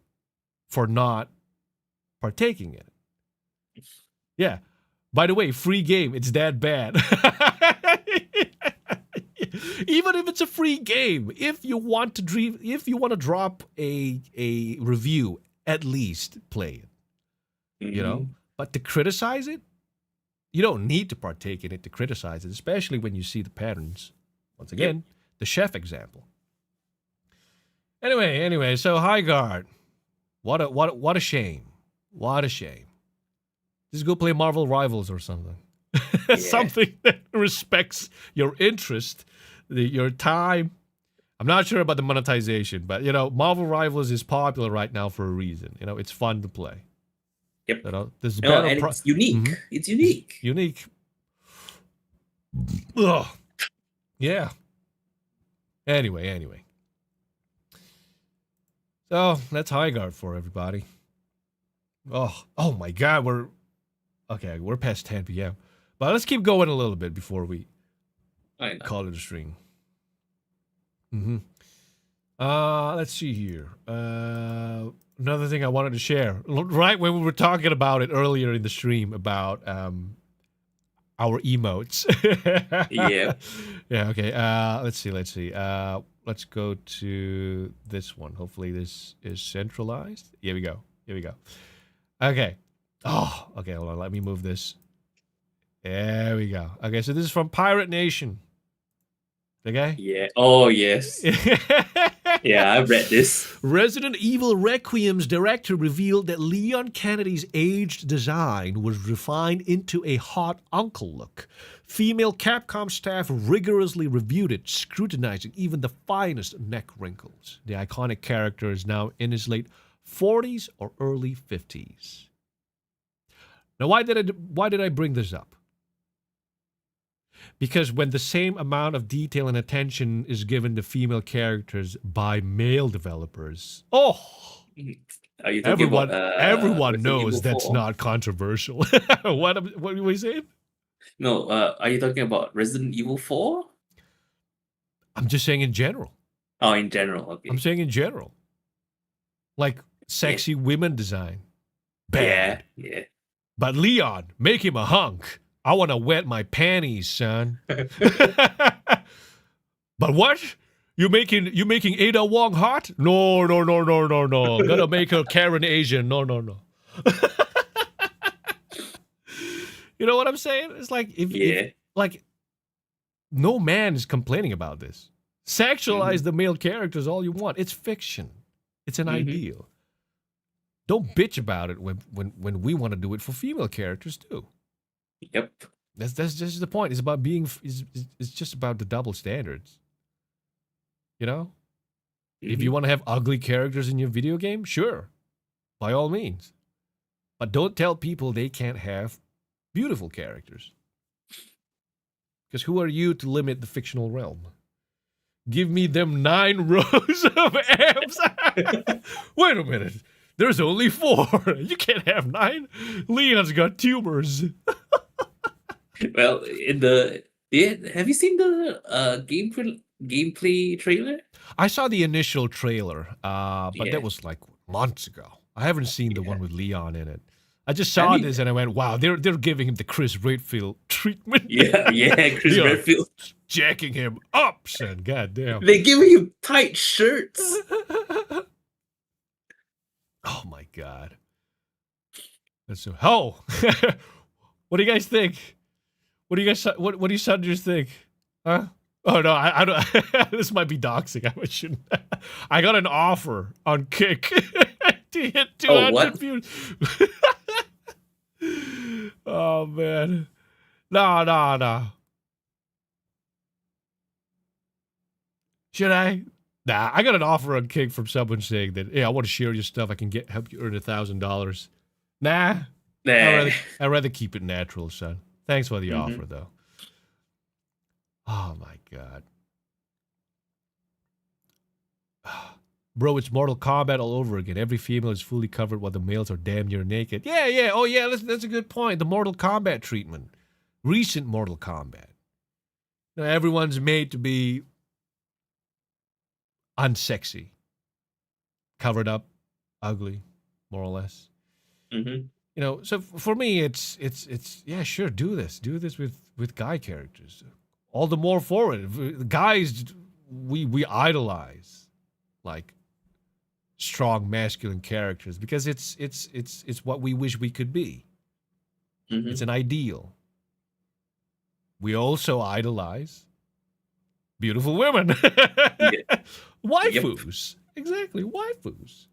for not partaking in it? Yeah. By the way, free game, it's that bad. Even if it's a free game, if you want to drop a review, at least play it. But to criticize it, you don't need to partake in it to criticize it, especially when you see the patterns. Once again, the chef example. Anyway, so Highguard, what a shame. What a shame. Just go play Marvel Rivals or something. Something that respects your interest, your time. I'm not sure about the monetization, but Marvel Rivals is popular right now for a reason. It's fun to play. Yep. This and it's unique. It's unique. Unique. Ugh. Yeah. Anyway. So that's Highguard for everybody. Oh my God, we're past 10 p.m. But let's keep going a little bit before we call it a stream. Let's see here. Another thing I wanted to share, right when we were talking about it earlier in the stream about our emotes. Yeah. Yeah. Okay. Let's see. Let's go to this one. Hopefully this is centralized. Here we go. Okay. Okay. Hold on. Let me move this. There we go. Okay. So this is from Pirate Nation. Okay? Yeah. Oh, yes. Yeah, I've read this. Resident Evil Requiem's director revealed that Leon Kennedy's aged design was refined into a hot uncle look. Female Capcom staff rigorously reviewed it, scrutinizing even the finest neck wrinkles. The iconic character is now in his late 40s or early 50s. Now, why did I bring this up? Because when the same amount of detail and attention is given to female characters by male developers, Are you talking about everyone Resident knows Evil that's 4? not controversial. What were we saying? No, are you talking about Resident Evil 4? I'm just saying in general. Oh, in general, okay. I'm saying in general. Like sexy women design. Bad. Yeah. But Leon, make him a hunk. I want to wet my panties, son. But what? You making Ada Wong hot? No. Gotta make her Karen Asian. No. You know what I'm saying? It's like if like no man is complaining about this. Sexualize the male characters all you want. It's fiction. It's an ideal. Don't bitch about it when we want to do it for female characters too. Yep. That's just the point. It's about it's just about the double standards. You know? If you want to have ugly characters in your video game, sure. By all means. But don't tell people they can't have beautiful characters. Because who are you to limit the fictional realm? Give me them 9 rows of abs. Wait a minute. There's only 4. You can't have 9. Leon's got tumors. Well, have you seen the gameplay trailer? I saw the initial trailer, but that was like months ago. I haven't seen the one with Leon in it. I just saw this and I went, "Wow, they're giving him the Chris Redfield treatment." Yeah, Chris Redfield jacking him up, son. God damn. They're giving him tight shirts. Oh my god. That's so. Oh, what do you guys think? What do you Sunders think? Huh? Oh no, I don't. This might be doxing. I shouldn't. I got an offer on Kick to hit 200 views. Oh man, no. Should I? Nah, I got an offer on Kick from someone saying that, hey, I want to share your stuff. I can help you earn $1,000. Nah. I'd rather keep it natural, son. Thanks for the offer, though. Oh my god. Bro, it's Mortal Kombat all over again. Every female is fully covered while the males are damn near naked. Yeah. Oh yeah, that's a good point. The Mortal Kombat treatment. Recent Mortal Kombat. Now, everyone's made to be unsexy. Covered up, ugly, more or less. You know, so for me, it's yeah, sure, do this with guy characters. All the more for it. Guys, we idolize like strong masculine characters because it's what we wish we could be. It's an ideal. We also idolize beautiful women. Waifus. Yep. Exactly, waifus.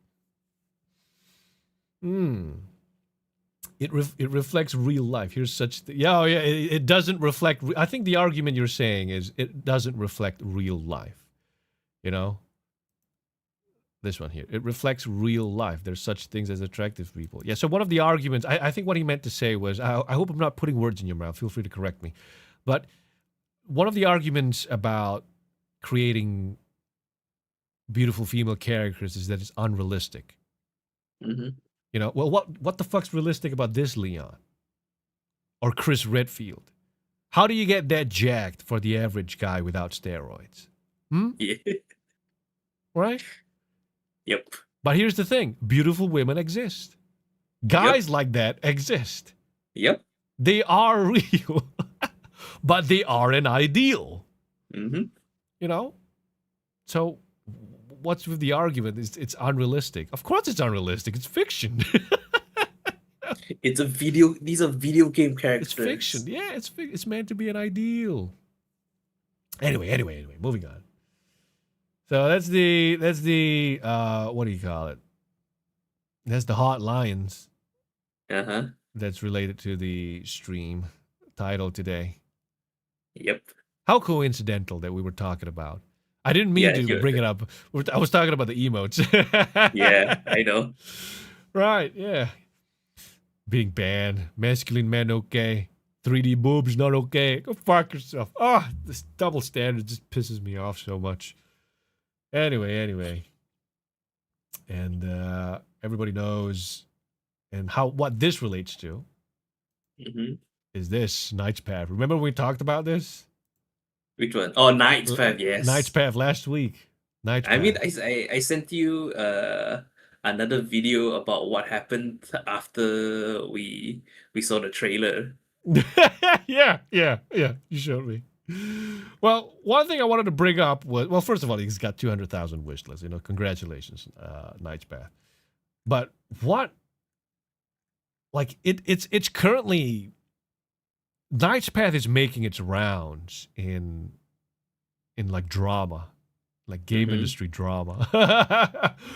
It reflects real life. Here's such it doesn't reflect. I think the argument you're saying is it doesn't reflect real life. You know, this one here, it reflects real life. There's such things as attractive people. Yeah. So one of the arguments, I think what he meant to say was, I hope I'm not putting words in your mouth. Feel free to correct me, but one of the arguments about creating beautiful female characters is that it's unrealistic. You know, well, what the fuck's realistic about this Leon? Or Chris Redfield? How do you get that jacked for the average guy without steroids? Yeah. Right? Yep. But here's the thing. Beautiful women exist. Guys like that exist. Yep. They are real. But they are an ideal. You know? So what's with the argument? It's unrealistic. Of course it's unrealistic. It's fiction. These are video game characters. It's fiction. Yeah, it's meant to be an ideal. Anyway, moving on. So that's the what do you call it? That's the Hot Lions Uh-huh. that's related to the stream title today. Yep. How coincidental that we were talking about. I didn't mean Yeah, to bring it up. I was talking about the emotes. yeah, I know. Right, yeah. Being banned. Masculine men okay. 3D boobs not okay. Go fuck yourself. Ah, oh, this double standard just pisses me off so much. Anyway. And everybody knows and how what this relates to Mm-hmm. is this Knight's Path. Remember we talked about this? Which one? Oh, Night's Path, Knight's yes. Path last week. Knight's I mean, Path. I sent you another video about what happened after we saw the trailer. yeah. You showed me. Well, one thing I wanted to bring up was well, first of all, he's got 200,000 wish lists. Congratulations, Knight's Path. But what, like, it's currently Knight's Path is making its rounds in like drama, like game Mm-hmm. industry drama,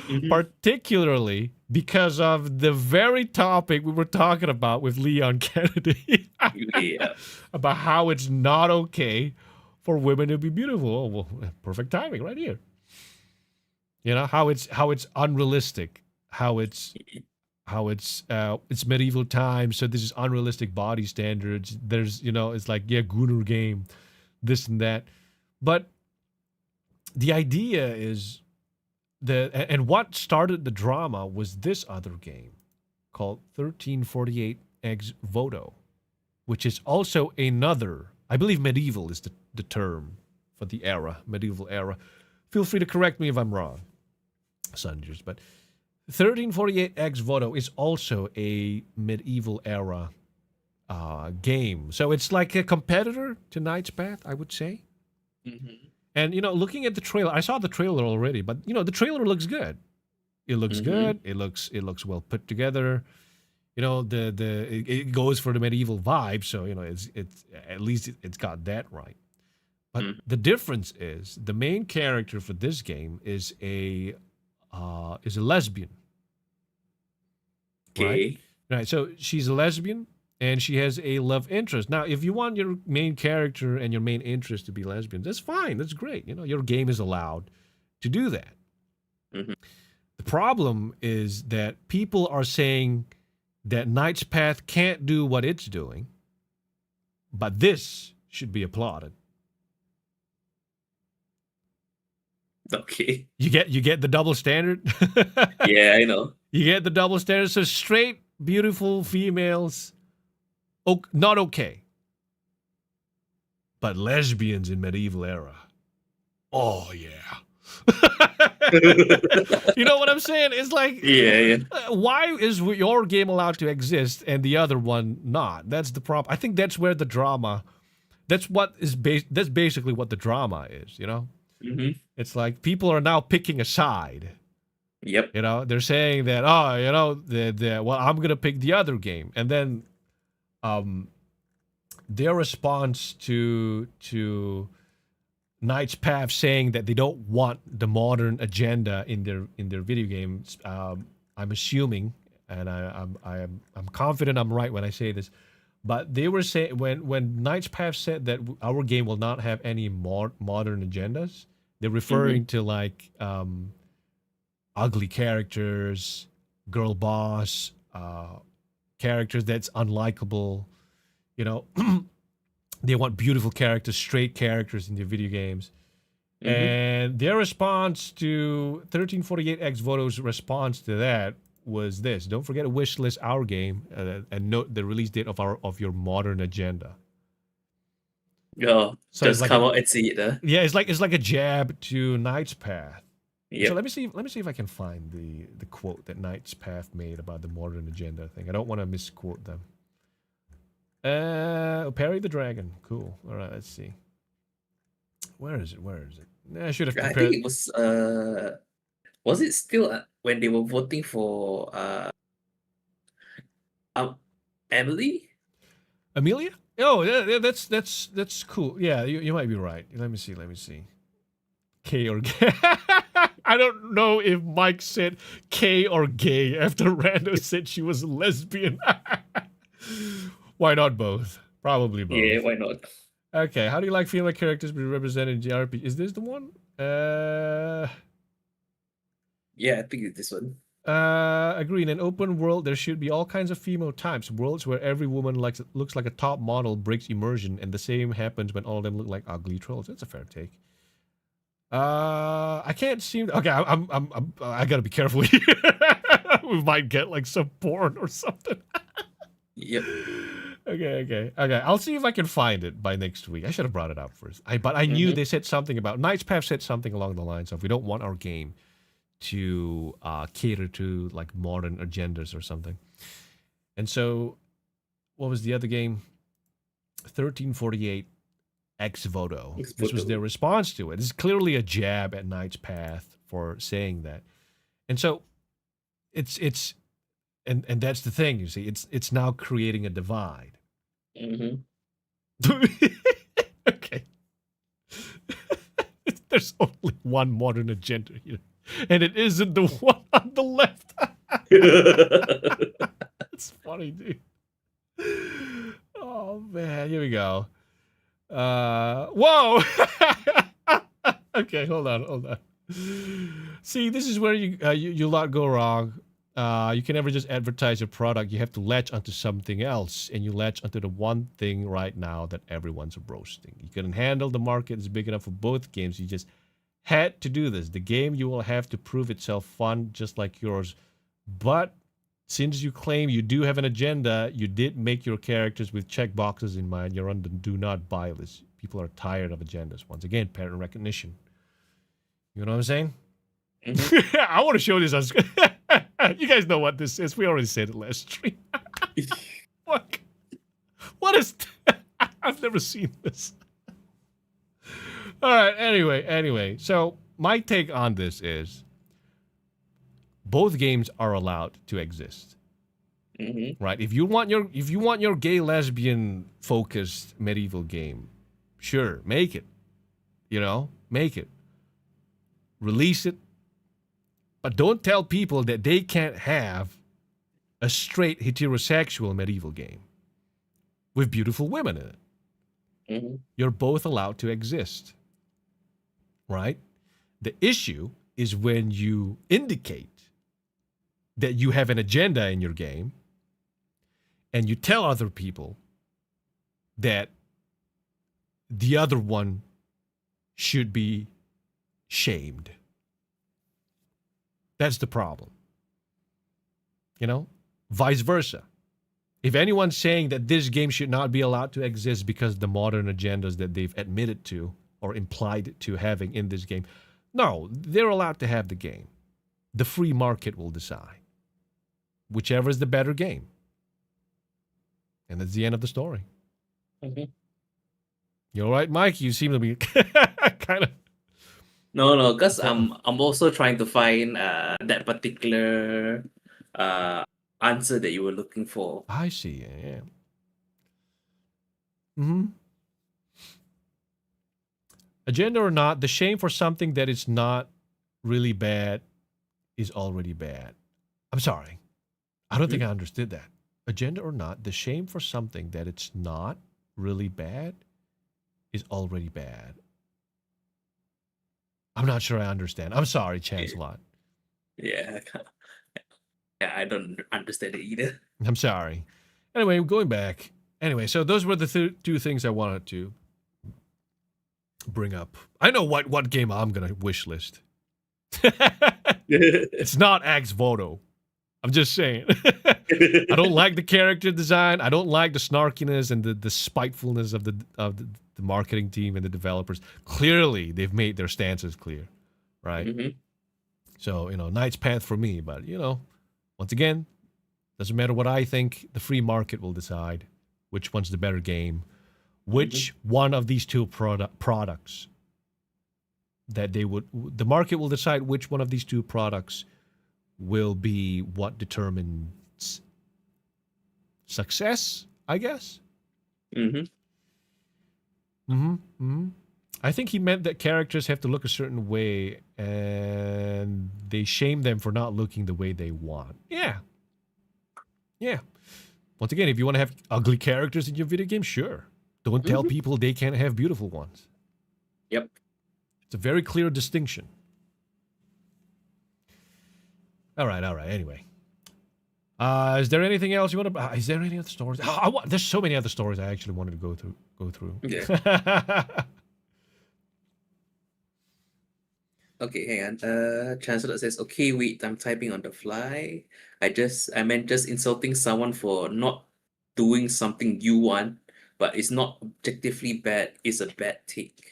Mm-hmm. particularly because of the very topic we were talking about with Leon Kennedy Yeah. about how it's not okay for women to be beautiful. Oh, well, perfect timing right here. How it's unrealistic, how it's medieval times, so this is unrealistic body standards. There's it's like Gunnar game, this and that, but the idea is and what started the drama was this other game called 1348 Eggs Voto, which is also another, I believe medieval is the term for the era, medieval era. Feel free to correct me if I'm wrong, Sunders, but 1348 Eggs Voto is also a medieval era game. So it's like a competitor to Knight's Path, I would say. Mm-hmm. And looking at the trailer, I saw the trailer already, but the trailer looks good. It looks Mm-hmm. good. It looks well put together. It goes for the medieval vibe, so it's at least it's got that right. But Mm-hmm. the difference is the main character for this game is a lesbian, right? Okay. Right. So she's a lesbian and she has a love interest. Now, if you want your main character and your main interest to be lesbians, that's fine. That's great. Your game is allowed to do that. Mm-hmm. The problem is that people are saying that Knight's Path can't do what it's doing, but this should be applauded. Okay. You get the double standard. Yeah, I know. You get the double standard. So straight, beautiful females, not okay, but lesbians in medieval era. Oh yeah. You know what I'm saying? It's like, Yeah, yeah. why is your game allowed to exist and the other one not? That's the problem. I think that's where the drama. That's basically what the drama is. Mm-hmm. It's like people are now picking a side. Yep. They're saying that well, I'm gonna pick the other game, and then their response to Knight's Path saying that they don't want the modern agenda in their video games. I'm assuming, and I'm confident I'm right when I say this, but they were saying when Knight's Path said that our game will not have any modern agendas, they're Mm-hmm. referring to like ugly characters, girl boss, characters that's unlikable. You know, they want beautiful characters, straight characters in their video games. Mm-hmm. And their response to 1348X Voto's response to that was this: don't forget to wishlist our game and note the release date of your modern agenda. Oh, So it's just like a come out and see it, huh? yeah, it's like a jab to Knight's Path. So Yep. let me see if I can find the quote that Knight's Path made about the modern agenda thing. I don't want to misquote them. Parry the Dragon. Cool. All right, let's see. Where is it? Where is it? I should have I think prepared. it was it still when they were voting for um Emily? Amelia? Oh, that's cool. Yeah, you might be right. Let me see. K or gay. I don't know if Mike said K or gay after Rando said she was a lesbian. Why not both? Probably Yeah, both. why not? Okay, how do you like female characters be represented in JRPG? Is this the one? Yeah, I think it's this one. Agree. In an open world, there should be all kinds of female types. Worlds where every woman looks like a top model breaks immersion, and the same happens when all of them look like ugly trolls. That's a fair take. I can't seem. Okay, I gotta be careful here. We might get like some porn or something. Yep. Okay. I'll see if I can find it by next week. I should have brought it up first. But I knew they said something about Knight's Path said something along the lines of we don't want our game to cater to like modern agendas or something. And so, what was the other game? 1348 ex voto. This was their response to it. This is clearly a jab at Knight's Path for saying that. And so, it's and that's the thing. You see, it's now creating a divide. Okay. There's only one modern agenda here, and it isn't the one on the left. It's funny, dude. Oh man, here we go. Whoa. Okay, hold on. See, this is where you lot go wrong. You can never just advertise your product. You have to latch onto something else, and you latch onto the one thing right now that everyone's roasting. You couldn't handle the market is big enough for both games. You just had to do this. The game you will have to prove itself fun, just like yours. But since you claim you do have an agenda, you did make your characters with check boxes in mind. You're on the do not buy list. People are tired of agendas. Once again, pattern recognition. You know what I'm saying? I want to show this on. You guys know what this is. We already said it last stream. What is that? I've never seen this. All right. Anyway. So my take on this is both games are allowed to exist. Right? If you want your gay lesbian focused medieval game, sure, make it. Make it. Release it. But don't tell people that they can't have a straight heterosexual medieval game with beautiful women in it. You're both allowed to exist. Right? The issue is when you indicate that you have an agenda in your game and you tell other people that the other one should be shamed. That's the problem. Vice versa. If anyone's saying that this game should not be allowed to exist because of the modern agendas that they've admitted to or implied to having in this game, no, they're allowed to have the game. The free market will decide. Whichever is the better game. And that's the end of the story. You all right, Mike? You seem to be kind of... No, because I'm also trying to find that particular answer that you were looking for. I see. Yeah. Agenda or not, the shame for something that is not really bad is already bad. I'm sorry. I don't think I understood that. Agenda or not, the shame for something that it's not really bad is already bad. I'm not sure I understand. I'm sorry, Chancelot. Yeah, I don't understand it either. I'm sorry. Anyway, going back. Anyway, so those were the two things I wanted to bring up. I know what game I'm going to wish list. It's not Axe Voto. I'm just saying. I don't like the character design. I don't like the snarkiness and the spitefulness of the marketing team and the developers. Clearly, they've made their stances clear, right? So, Knight's Path for me. But, once again, doesn't matter what I think. The free market will decide which one's the better game. Which one of these two products that the market will decide which one of these two products will be what determines success, I guess. Mm-hmm. Mm-hmm. Mm-hmm. I think he meant that characters have to look a certain way and they shame them for not looking the way they want. Yeah. Yeah. Once again, if you want to have ugly characters in your video game, sure. Don't tell Mm-hmm. people they can't have beautiful ones. Yep. It's a very clear distinction. All right, all right. Anyway, is there anything else you want to? Is there any other stories? There's so many other stories I actually wanted to go through. Yeah. Okay, hang on. Chancellor says, okay, wait, I'm typing on the fly. I meant just insulting someone for not doing something you want, but it's not objectively bad, it's a bad take.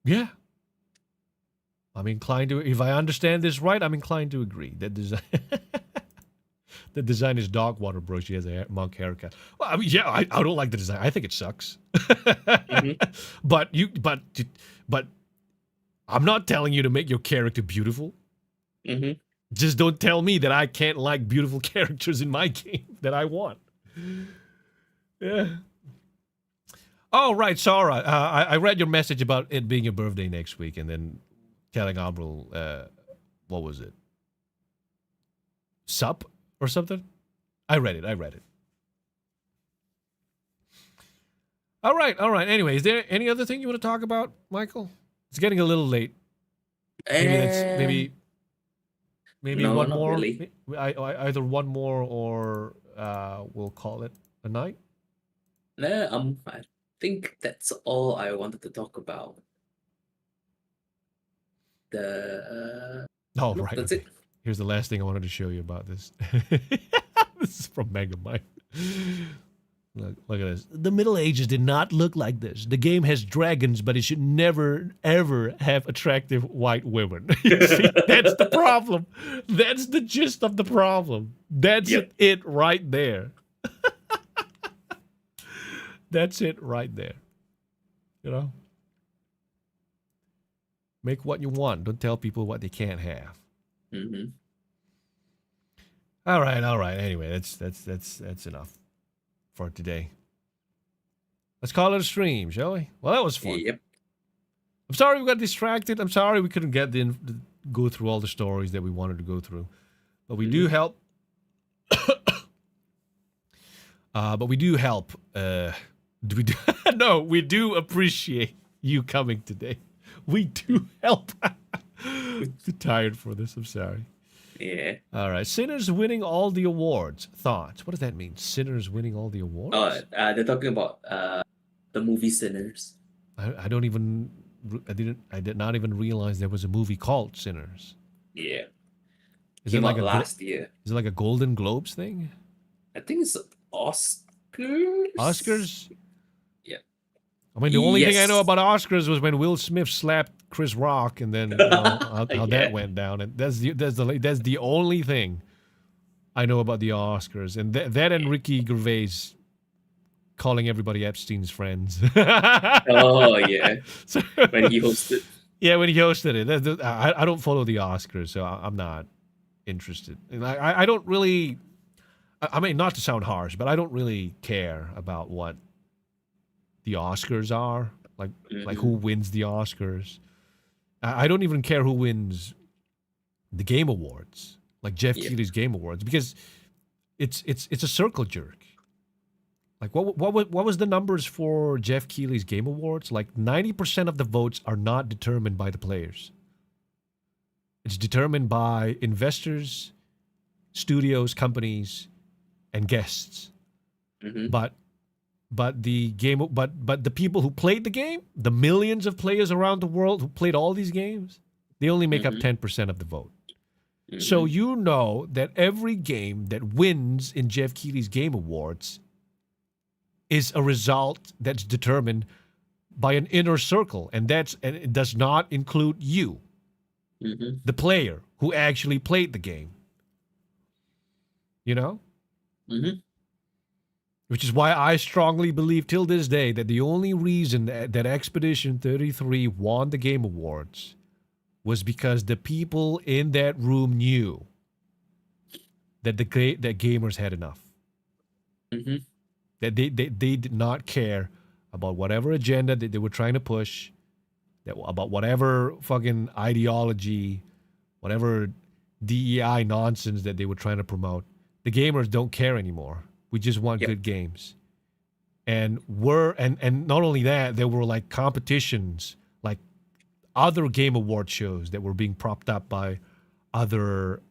Yeah, I'm inclined to. If I understand this right, I'm inclined to agree that design. The design is dog water, bro. She has a monk haircut. Well, I mean, yeah, I don't like the design. I think it sucks. Mm-hmm. But I'm not telling you to make your character beautiful. Mm-hmm. Just don't tell me that I can't like beautiful characters in my game that I want. Yeah. Oh, right, Sarah. I read your message about it being your birthday next week and then telling Abril, what was it? Sup or something? I read it. All right. Anyway, is there any other thing you want to talk about, Michael? It's getting a little late. Maybe No, one not more. really. Either one more or we'll call it a night. No, I think that's all I wanted to talk about. Oh, No, right. that's Okay. it. Here's the last thing I wanted to show you about this. This is from Megamind. Look at this. The Middle Ages did not look like this. The game has dragons, but it should never, ever have attractive white women. See, that's the problem. That's the gist of the problem. That's Yep. it right there. That's it right there. You know? Make what you want. Don't tell people what they can't have. Mm-hmm. All right. Anyway, that's enough for today. Let's call it a stream, shall we? Well, that was fun. Yep. I'm sorry we got distracted. I'm sorry we couldn't go through all the stories that we wanted to go through, but we do help. But we do help. Do we do? No, we do appreciate you coming today. We do help. Too tired for this. I'm sorry. Yeah. All right. Sinners winning all the awards. Thoughts? What does that mean? Sinners winning all the awards? They're talking about the movie Sinners. I don't even. I did not even realize there was a movie called Sinners. Yeah. Is Came it like out a last year. Is it like a Golden Globes thing? I think it's Oscars. Oscars? Yeah. I mean, the only thing I Yes. know about Oscars was when Will Smith slapped Chris Rock, and then how Yeah. that went down. And that's the only thing I know about the Oscars. And that and Ricky Gervais calling everybody Epstein's friends. Oh yeah. So, When he hosted. yeah, when he hosted it. I don't follow the Oscars, so I'm not interested. And I don't really. I mean, not to sound harsh, but I don't really care about what the Oscars are. Like who wins the Oscars. I don't even care who wins the Game Awards, like Jeff Keighley's Game Awards, because it's a circle jerk. Like what was the numbers for Jeff Keighley's Game Awards? Like 90% of the votes are not determined by the players. It's determined by investors, studios, companies, and guests. Mm-hmm. But the people who played the game, the millions of players around the world who played all these games, they only make up 10% of the vote. Mm-hmm. So you know that every game that wins in Jeff Keighley's Game Awards is a result that's determined by an inner circle, and it does not include you, the player who actually played the game. You know? Mm-hmm. Which is why I strongly believe till this day that the only reason that Expedition 33 won the Game Awards was because the people in that room knew that that gamers had enough. Mm-hmm. That they did not care about whatever agenda that they were trying to push, about whatever fucking ideology, whatever DEI nonsense that they were trying to promote. The gamers don't care anymore. We just want Yep. good games. And and not only that, there were like competitions, like other game award shows that were being propped up by other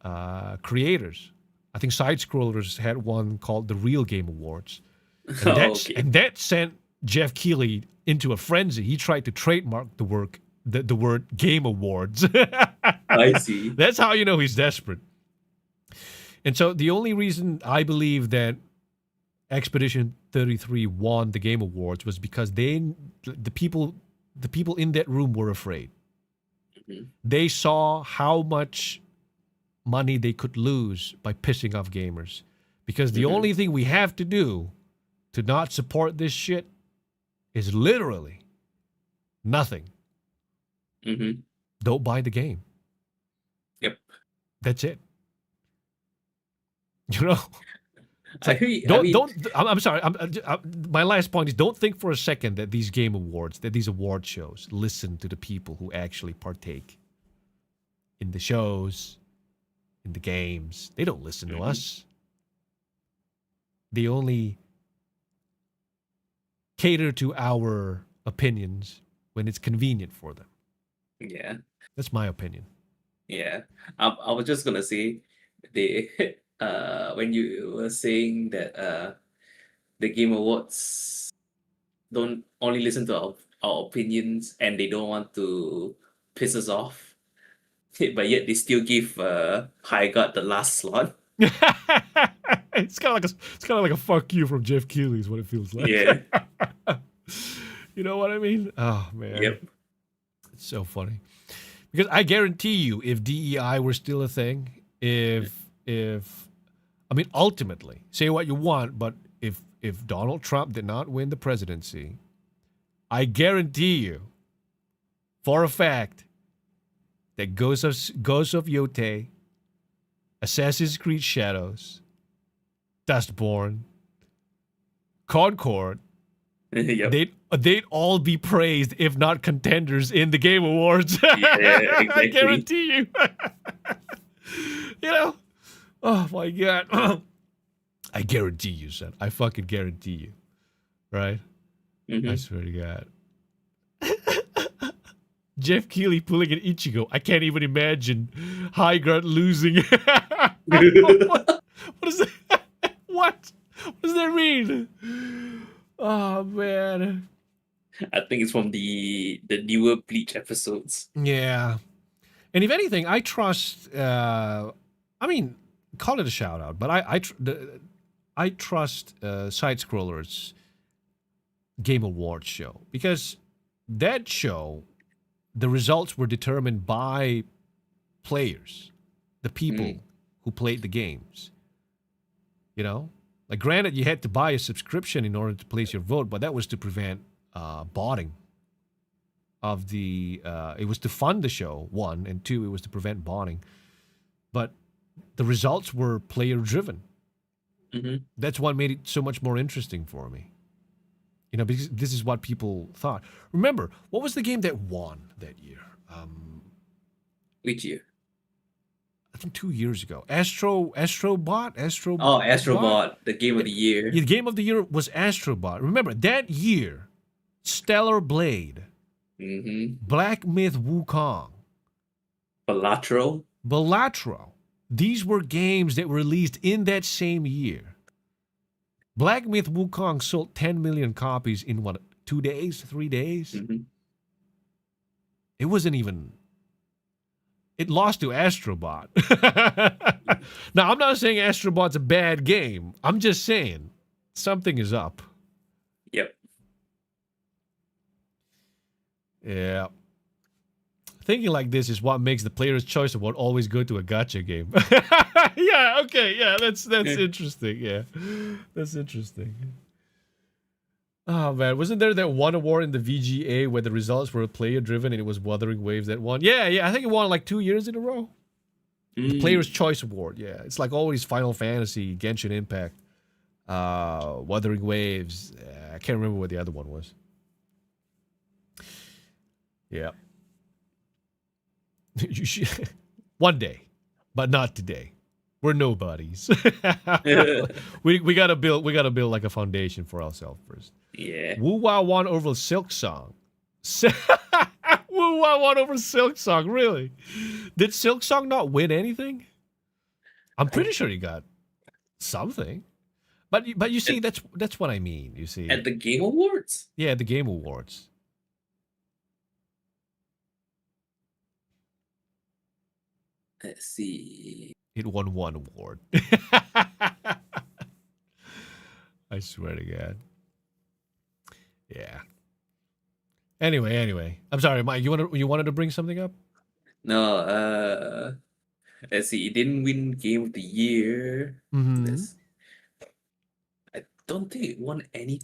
creators. I think Side Scrollers had one called the Real Game Awards, Okay. and that sent Jeff Keighley into a frenzy. He tried to trademark the word Game Awards. I see. That's how you know he's desperate. And so the only reason I believe that Expedition 33 won the Game Awards was because the people in that room were afraid. Mhm. They saw how much money they could lose by pissing off gamers. Because the only thing we have to do to not support this shit is literally nothing. Mm-hmm. Don't buy the game. Yep. That's it. You know? It's I like, mean, I'm sorry. My last point is don't think for a second that these game awards, that these award shows listen to the people who actually partake in the shows, in the games. They don't listen to us. They only cater to our opinions when it's convenient for them. yeah. That's my opinion. Yeah, I was just gonna say they when you were saying that the Game Awards don't only listen to our opinions and they don't want to piss us off, but yet they still give High God the last slot. It's kind of like a fuck you from Jeff Keighley is what it feels like. Yeah. You know what I mean? Oh man. Yep. It's so funny. Because I guarantee you, if DEI were still a thing, if I mean ultimately, say what you want, but if Donald Trump did not win the presidency, I guarantee you for a fact that Ghost of Yote, Assassin's Creed Shadows, Dustborn, Concord, Yep. they'd all be praised, if not contenders, in the Game Awards. Yeah, exactly. I guarantee you. You know? Oh my god. I guarantee you, son. I fucking guarantee you. Right? Mhm. I swear to God. Jeff Keighley pulling an Ichigo. I can't even imagine Highguard losing. What is that? What? What does that mean? Oh man. I think it's from the newer Bleach episodes. Yeah. And if anything, I trust. I mean, call it a shout out, but I trust Side Scrollers Game Awards show, because that show, the results were determined by players, the people who played the games. You know, like granted, you had to buy a subscription in order to place your vote, but that was to prevent botting of the. It was to fund the show, one, and two, it was to prevent botting. But the results were player driven. Mhm. That's what made it so much more interesting for me. You know, because this is what people thought. Remember, what was the game that won that year? Which year? I think 2 years ago. Astrobot? Oh, Astrobot, the game of the year. The game of the year was Astrobot. Remember, that year, Stellar Blade, Mm-hmm. Black Myth Wukong, Balatro. these were games that were released in that same year. Black Myth Wukong sold 10 million copies in what, 2 days, 3 days? Mm-hmm. It wasn't even. It lost to Astrobot. Now, I'm not saying Astrobot's a bad game. I'm just saying something is up. Yep. Yeah. Thinking like this is what makes the Player's Choice Award always go to a gacha game. Yeah, okay, yeah, that's interesting. Yeah, that's interesting. Oh man, wasn't there that one award in the VGA where the results were player driven and it was Wuthering Waves that won? Yeah, I think it won like 2 years in a row. The Player's Choice Award. Yeah, it's like always Final Fantasy, Genshin Impact. Wuthering Waves. I can't remember what the other one was. Yeah. One day, but not today. We're nobodies. we gotta build like a foundation for ourselves first. Yeah. Wu Wow won over Silk Song. Wu Wow won over Silk Song. Really? Did Silk Song not win anything? I'm pretty sure he got something. But you see, that's what I mean. You see, At the Game Awards? yeah, the Game Awards. Let's see. It won one award. I swear to God. Yeah. Anyway. I'm sorry, Mike. You wanted to bring something up? No, let's see. It didn't win Game of the Year. Mm-hmm. I don't think it won any.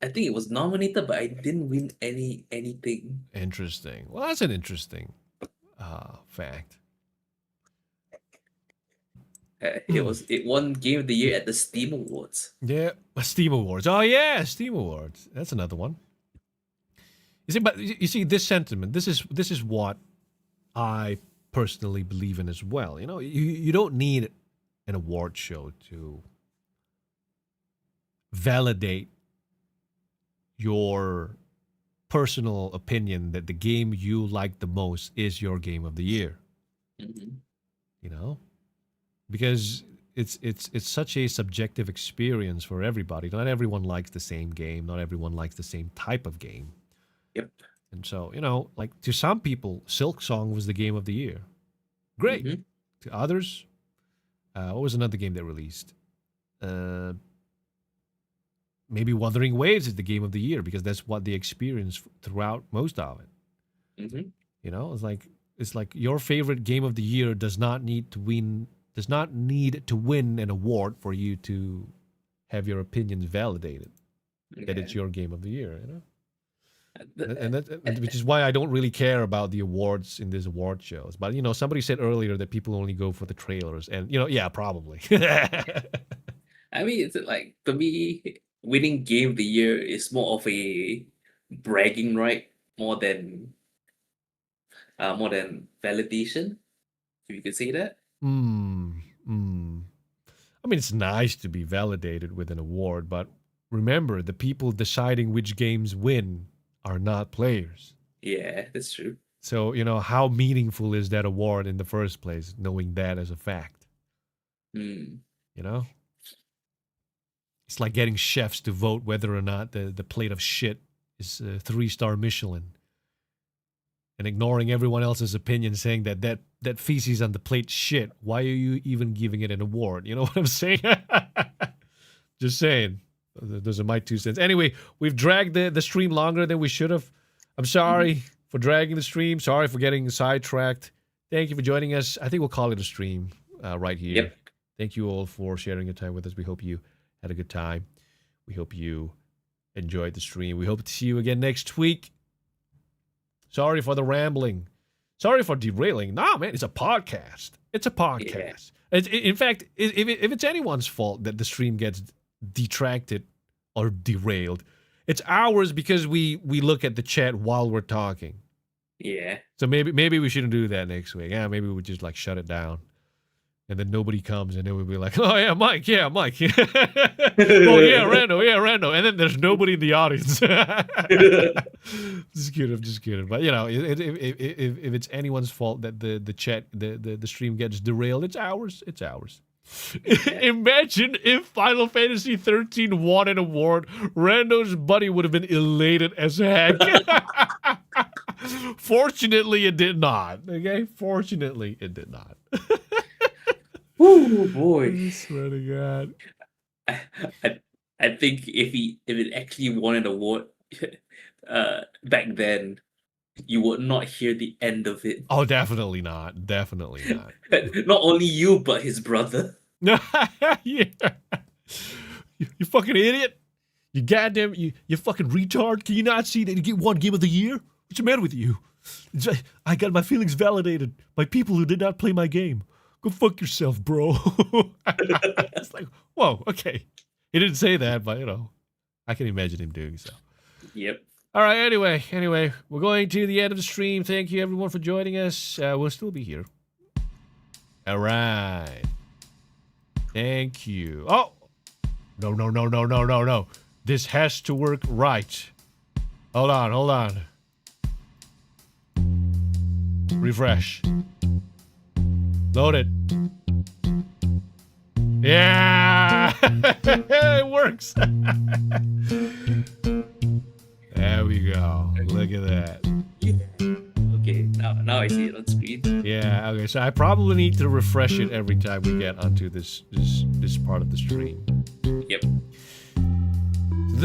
I think it was nominated, but I didn't win anything. Interesting. Well, that's an interesting fact. It won Game of the Year at the Steam Awards. Yeah, Steam Awards. Oh yeah, Steam Awards. That's another one. You see, but you see this sentiment. This is what I personally believe in as well. You know, you don't need an award show to validate your personal opinion that the game you like the most is your game of the year. Mm-hmm. You know, because it's such a subjective experience for everybody. Not everyone likes the same game. Not everyone likes the same type of game. Yep. And so, you know, like to some people, Silk Song was the game of the year. Great. Mm-hmm. To others, what was another game that released? Maybe Wuthering Waves is the game of the year because that's what they experience throughout most of it. Mm-hmm. You know, it's like your favorite game of the year does not need to win an award for you to have your opinions validated that it's your game of the year. You know. And which is why I don't really care about the awards in these award shows. But you know, somebody said earlier that people only go for the trailers, and you know, yeah, probably. I mean, it's like to me, winning Game of the Year is more of a bragging right more than validation. If you could say that. I mean, it's nice to be validated with an award, but remember, the people deciding which games win are not players. Yeah, that's true. So, you know, how meaningful is that award in the first place, knowing that as a fact? Mm. You know? It's like getting chefs to vote whether or not the plate of shit is a 3-star Michelin. And ignoring everyone else's opinion saying that feces on the plate shit. Why are you even giving it an award? You know what I'm saying? Just saying. Those are my 2 cents. Anyway, we've dragged the stream longer than we should have. I'm sorry for dragging the stream. Sorry for getting sidetracked. Thank you for joining us. I think we'll call it a stream right here. Yep. Thank you all for sharing your time with us. We hope you had a good time. We hope you enjoyed the stream. We hope to see you again next week. Sorry for the rambling. Sorry for derailing. Nah, man, it's a podcast. It's a podcast. Yeah. In fact, if it's anyone's fault that the stream gets detracted or derailed, it's ours because we look at the chat while we're talking. Yeah. So maybe we shouldn't do that next week. Yeah, maybe we would just like shut it down. And then nobody comes, and then we'll be like, oh, yeah, Mike. Oh, yeah, Rando. And then there's nobody in the audience. Just kidding. But, you know, if it's anyone's fault that the chat, the stream gets derailed, it's ours. It's ours. Imagine if Final Fantasy 13 won an award. Rando's buddy would have been elated as heck. Fortunately, it did not. Okay? Fortunately, it did not. Oh boy! I swear to God. I think if it actually won an award back then, you would not hear the end of it. Oh, definitely not. Definitely not. Not only you, but his brother. Yeah. You fucking idiot. You goddamn, you fucking retard. Can you not see that you get one game of the year? What's the matter with you? I got my feelings validated by people who did not play my game. Go fuck yourself, bro. It's like, whoa, okay. He didn't say that, but I can imagine him doing so. Yep. All right. Anyway, we're going to the end of the stream. Thank you everyone for joining us. We'll still be here. All right. Thank you. Oh, no. This has to work right. Hold on. Refresh. Load it. Yeah, it works. There we go. Look at that. Okay, now I see it on screen. Yeah. Okay. So I probably need to refresh it every time we get onto this part of the stream. Yep.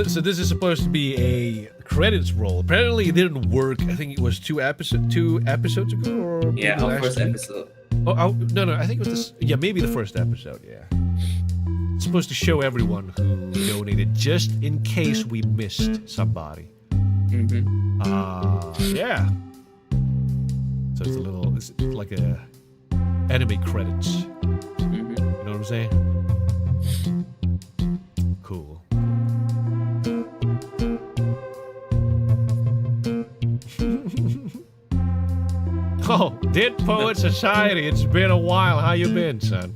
So this is supposed to be a credits roll. Apparently, it didn't work. I think it was two episodes ago, or Yeah, our first episode. Oh, no. I think it was this. Yeah, maybe the first episode. Yeah. It's supposed to show everyone who donated, just in case we missed somebody. Mm-hmm. Yeah. So it's like a anime credits. Mm-hmm. You know what I'm saying? Cool. Oh, Dead Poet Society. It's been a while. How you been, son?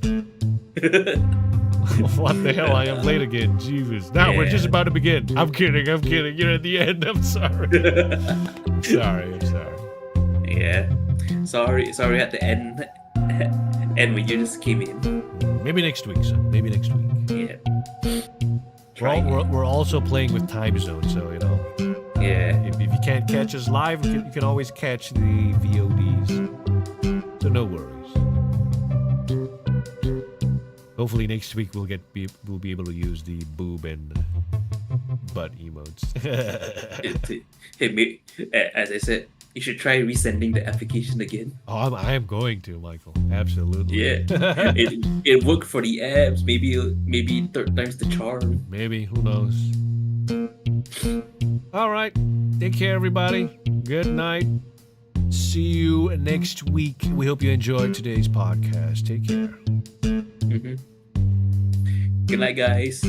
What the hell? I am late again. Jesus. Now we're just about to begin. I'm kidding. You're at the end. I'm sorry. I'm sorry. Yeah. Sorry at the end. And when you just came in. Maybe next week, son. Maybe next week. Yeah. We're also playing with time zone, so Yeah. If you can't catch us live, you can always catch the VODs. So no worries. Hopefully next week we'll be able to use the boob and butt emotes. Hey, as I said, you should try resending the application again. Oh, I am going to, Michael. Absolutely. Yeah. it worked for the apps. Maybe third time's the charm. Maybe. Who knows? All right. Take care, everybody. Good night. See you next week. We hope you enjoyed today's podcast. Take care. Mm-hmm. Good night, guys.